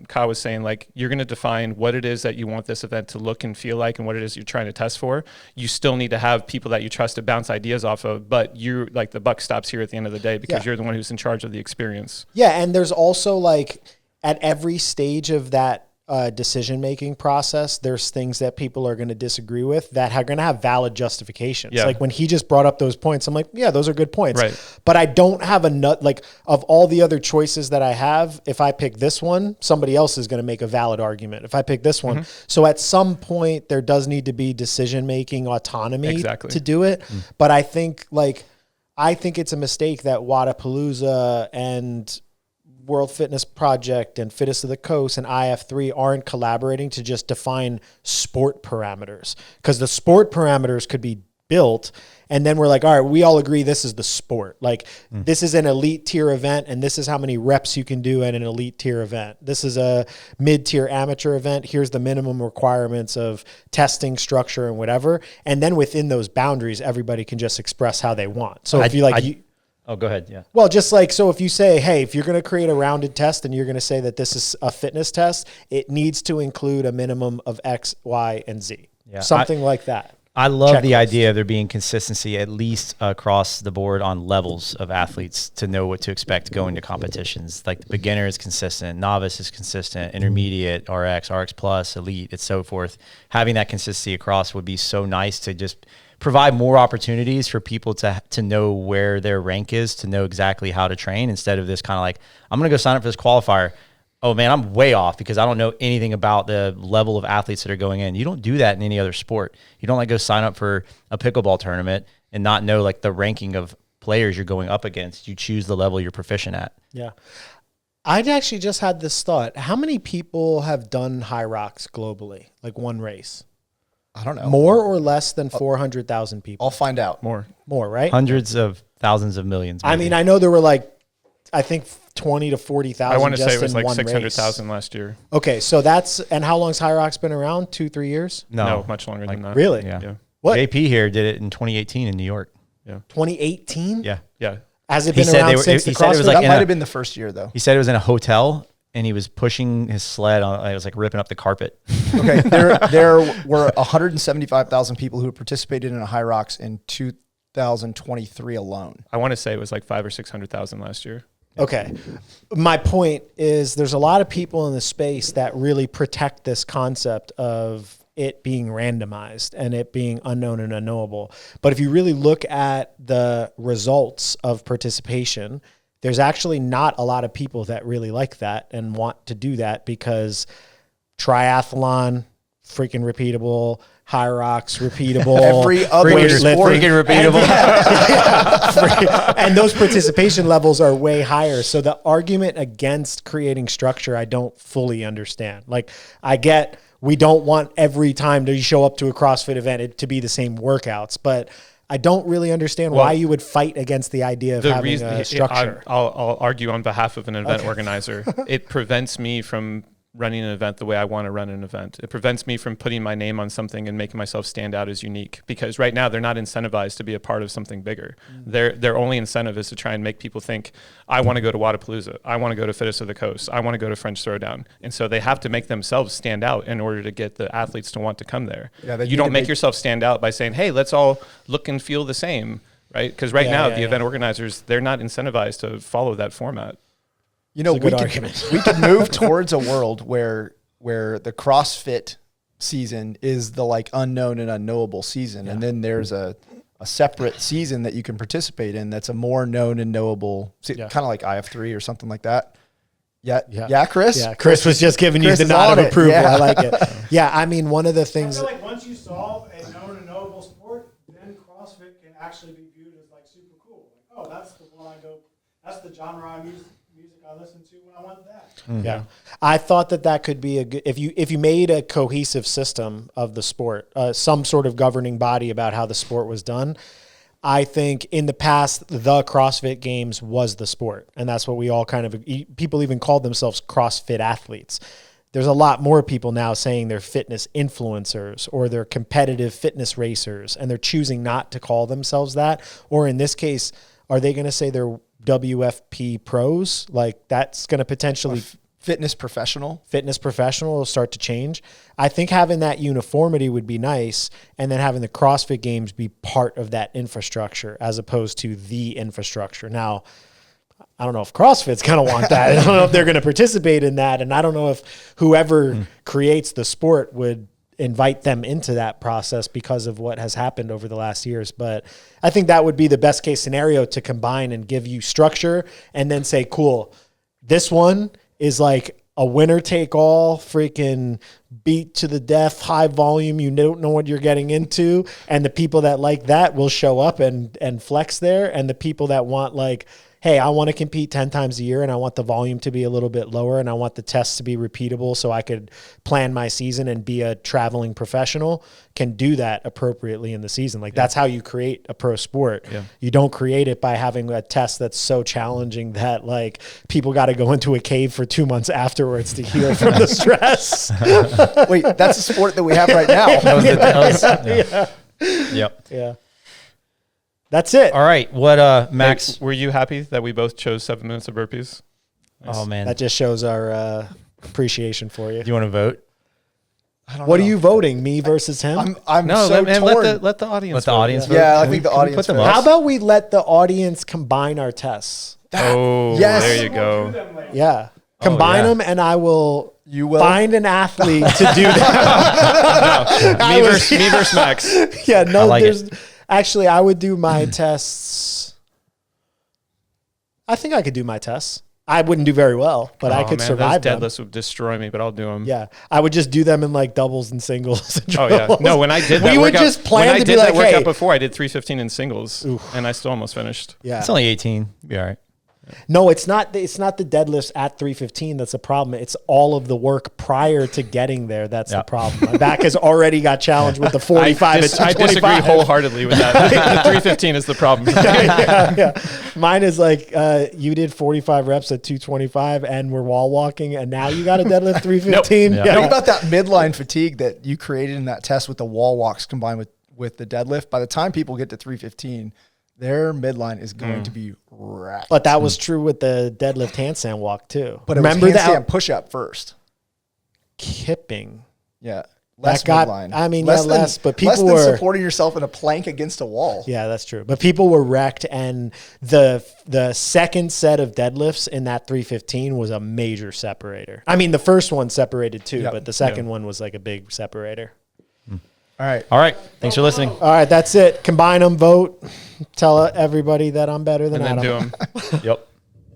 S4: Kyle was saying, like you're going to define what it is that you want this event to look and feel like and what it is you're trying to test for. You still need to have people that you trust to bounce ideas off of, but you're like the buck stops here at the end of the day because you're the one who's in charge of the experience.
S2: Yeah, and there's also like, at every stage of that decision-making process, there's things that people are going to disagree with that are going to have valid justifications.
S4: Yeah.
S2: Like when he just brought up those points, I'm like, yeah, those are good points.
S4: Right.
S2: But I don't have like of all the other choices that I have, if I pick this one, somebody else is going to make a valid argument. If I pick this one. So at some point there does need to be decision-making autonomy to do it. But I think it's a mistake that Wadapalooza and World Fitness Project and Fittest of the Coast and IF3 aren't collaborating to just define sport parameters, because the sport parameters could be built and then we're like, all right, we all agree this is the sport. Like this is an elite tier event and this is how many reps you can do at an elite tier event. This is a mid-tier amateur event. Here's the minimum requirements of testing, structure, and whatever. And then within those boundaries, everybody can just express how they want. So if you like,
S3: oh, go ahead. Yeah.
S2: well, just like, so if you say, hey, if you're going to create a rounded test and you're going to say that this is a fitness test, it needs to include a minimum of X, Y, and Z.
S3: Yeah.
S2: Something like that.
S3: I love the
S2: Checklist.
S3: idea of there being consistency, at least across the board on levels of athletes, to know what to expect going to competitions. Like the beginner is consistent, novice is consistent, intermediate, RX plus, elite, and so forth. Having that consistency across would be so nice to just provide more opportunities for people to know where their rank is, to know exactly how to train, instead of this kind of like, I'm going to go sign up for this qualifier. Oh man, I'm way off because I don't know anything about the level of athletes that are going in. You don't do that in any other sport. You don't like go sign up for a pickleball tournament and not know like the ranking of players you're going up against. You choose the level you're proficient at.
S2: Yeah. I'd actually just had this thought. How many people have done high rocks globally? Like one race?
S1: I don't know.
S2: More or less than 400,000 people?
S1: I'll find out.
S4: More,
S2: right?
S3: Hundreds of thousands of millions.
S2: I
S3: maybe.
S2: mean, I know there were like, I think 20 to 40,000.
S4: I want to say it was like
S2: one
S4: 600,000 last year.
S2: Okay, so and how long's High Rocks been around? 2-3 years?
S4: No, much longer than that.
S2: Really?
S3: Yeah.
S2: What?
S3: JP here did it in 2018 in New York.
S2: 2018?
S3: Yeah.
S4: Yeah.
S2: Has it
S3: He
S2: been
S3: said
S2: around
S3: they were-
S2: since
S3: he
S2: the
S3: said it was
S2: CrossFit?
S3: like
S1: That
S3: in
S1: might
S3: a-
S1: have been the first year, though.
S3: He said it was in a hotel and he was pushing his sled on. It was like ripping up the carpet.
S1: Okay, there were 175,000 people who participated in a High Rocks in 2023 alone.
S4: I want to say it was like 500,000 or 600,000 last year.
S2: Okay. My point is there's a lot of people in the space that really protect this concept of it being randomized and it being unknown and unknowable. But if you really look at the results of participation, there's actually not a lot of people that really like that and want to do that, because triathlon, freaking repeatable, high rocks, repeatable,
S1: Every other
S2: weightlifting,
S1: sport.
S3: Freaking repeatable.
S2: and those participation levels are way higher. So the argument against creating structure, I don't fully understand. Like, I get we don't want every time that you show up to a CrossFit event it to be the same workouts, but I don't really understand why you would fight against the idea of having a structure.
S4: I'll argue on behalf of an event organizer. It prevents me from running an event the way I want to run an event. It prevents me from putting my name on something and making myself stand out as unique, because right now they're not incentivized to be a part of something bigger. Their only incentive is to try and make people think, I want to go to Wadapalooza. I want to go to Fittest of the Coast. I want to go to French Throwdown. And so they have to make themselves stand out in order to get the athletes to want to come there.
S1: Yeah,
S4: you don't make yourself stand out by saying, hey, let's all look and feel the same, right? Because right now the event organizers, they're not incentivized to follow that format.
S1: You know,
S2: It's a good argument.
S1: we could move towards a world where the CrossFit season is the like unknown and unknowable season, and then there's a separate season that you can participate in that's a more known and knowable, kind of like IF3 or something like that. Yeah, Chris.
S2: Yeah, Chris was just giving
S1: Chris
S2: you the
S1: is
S2: nod
S1: on
S2: of
S1: it.
S2: approval.
S1: Yeah.
S2: I like it. Yeah, I mean, one of the
S5: I
S2: things.
S5: feel like once you solve a known and knowable sport, then CrossFit can actually be viewed as like super cool. Like, oh, that's the one I go. That's the genre I music I listen to when I want that.
S2: Yeah, I thought that could be a good if you made a cohesive system of the sport, some sort of governing body about how the sport was done. I think in the past, the CrossFit Games was the sport, and that's what we all kind of people even called themselves CrossFit athletes. There's a lot more people now saying they're fitness influencers or they're competitive fitness racers, and they're choosing not to call themselves that. Or in this case, are they going to say they're WFP pros? Like, that's going to potentially
S1: Fitness professional
S2: will start to change. I think having that uniformity would be nice, and then having the CrossFit Games be part of that infrastructure as opposed to the infrastructure. Now, I don't know if CrossFit's going to want that. I don't know if they're going to participate in that. And I don't know if whoever creates the sport would invite them into that process because of what has happened over the last years. But I think that would be the best case scenario, to combine and give you structure and then say, cool, this one is like a winner take all, freaking beat to the death, high volume. You don't know what you're getting into. And the people that like that will show up and flex there. And the people that want like, hey, I want to compete 10 times a year and I want the volume to be a little bit lower and I want the tests to be repeatable so I could plan my season and be a traveling professional, can do that appropriately in the season. Like that's how you create a pro sport. Yeah. You don't create it by having a test that's so challenging that like people got to go into a cave for 2 months afterwards to heal from the stress.
S1: Wait, that's a sport that we have right now.
S3: Yep.
S2: Yeah. That's it.
S3: All right. What, Max?
S4: Hey, were you happy that we both chose 7 minutes of burpees?
S3: Nice. Oh, man.
S2: That just shows our appreciation for you.
S3: Do you want to vote?
S2: What are you voting? Me versus him?
S1: I'm
S4: No,
S1: so torn.
S4: let the audience
S3: Let the
S4: vote.
S3: audience vote.
S1: Yeah, I think the audience
S3: put them
S1: vote.
S3: up?
S2: How about we let the audience combine our tests?
S1: Yes.
S4: There you go.
S2: Yeah. Combine
S3: yeah.
S2: them and I will,
S1: You will?
S2: find an athlete to do that.
S4: Me versus Max.
S2: Yeah, no,
S3: I like
S2: there's actually I would do my tests. I think I could do my tests. I wouldn't do very well, but I could survive
S4: those
S2: them.
S4: deadlifts would destroy me, but I'll do them.
S2: Yeah, I would just do them in like doubles and singles. And
S4: Oh yeah. No, when I did that
S2: we would
S4: workout,
S2: just plan
S4: when I
S2: to
S4: did
S2: be
S4: that
S2: like,
S4: workout
S2: hey,
S4: before, I did 315 in singles, and I still almost finished.
S2: yeah.
S3: It's only 18. Be all right.
S2: No, it's not. It's not the deadlifts at 315 that's a problem. It's all of the work prior to getting there. That's the problem. My back has already got challenged with the 45
S4: I
S2: at
S4: disagree
S2: 225.
S4: wholeheartedly with that. The 315 is the problem.
S2: Yeah. Mine is like you did 45 reps at 225 and we're wall walking, and now you got a deadlift 315.
S3: Nope.
S2: Yeah.
S1: Think about that midline fatigue that you created in that test with the wall walks combined with the deadlift. By the time people get to 315, their midline is going to be wrecked.
S2: But that was true with the deadlift handstand walk too.
S1: But it
S2: remember
S1: was handstand
S2: that
S1: push-up first.
S2: kipping.
S1: Yeah. Less
S2: That got,
S1: midline.
S2: I mean,
S1: less
S2: yeah, less, but people
S1: less than
S2: were
S1: supporting yourself in a plank against a wall.
S2: Yeah, that's true. But people were wrecked, and the second set of deadlifts in that 315 was a major separator. I mean, the first one separated too,
S1: Yep.
S2: but the second one was like a big separator.
S1: All right.
S3: All right. Thanks for listening.
S2: All right, that's it. Combine them, vote, tell everybody that I'm better than
S4: And then
S2: Adam.
S4: do them.
S3: Yep.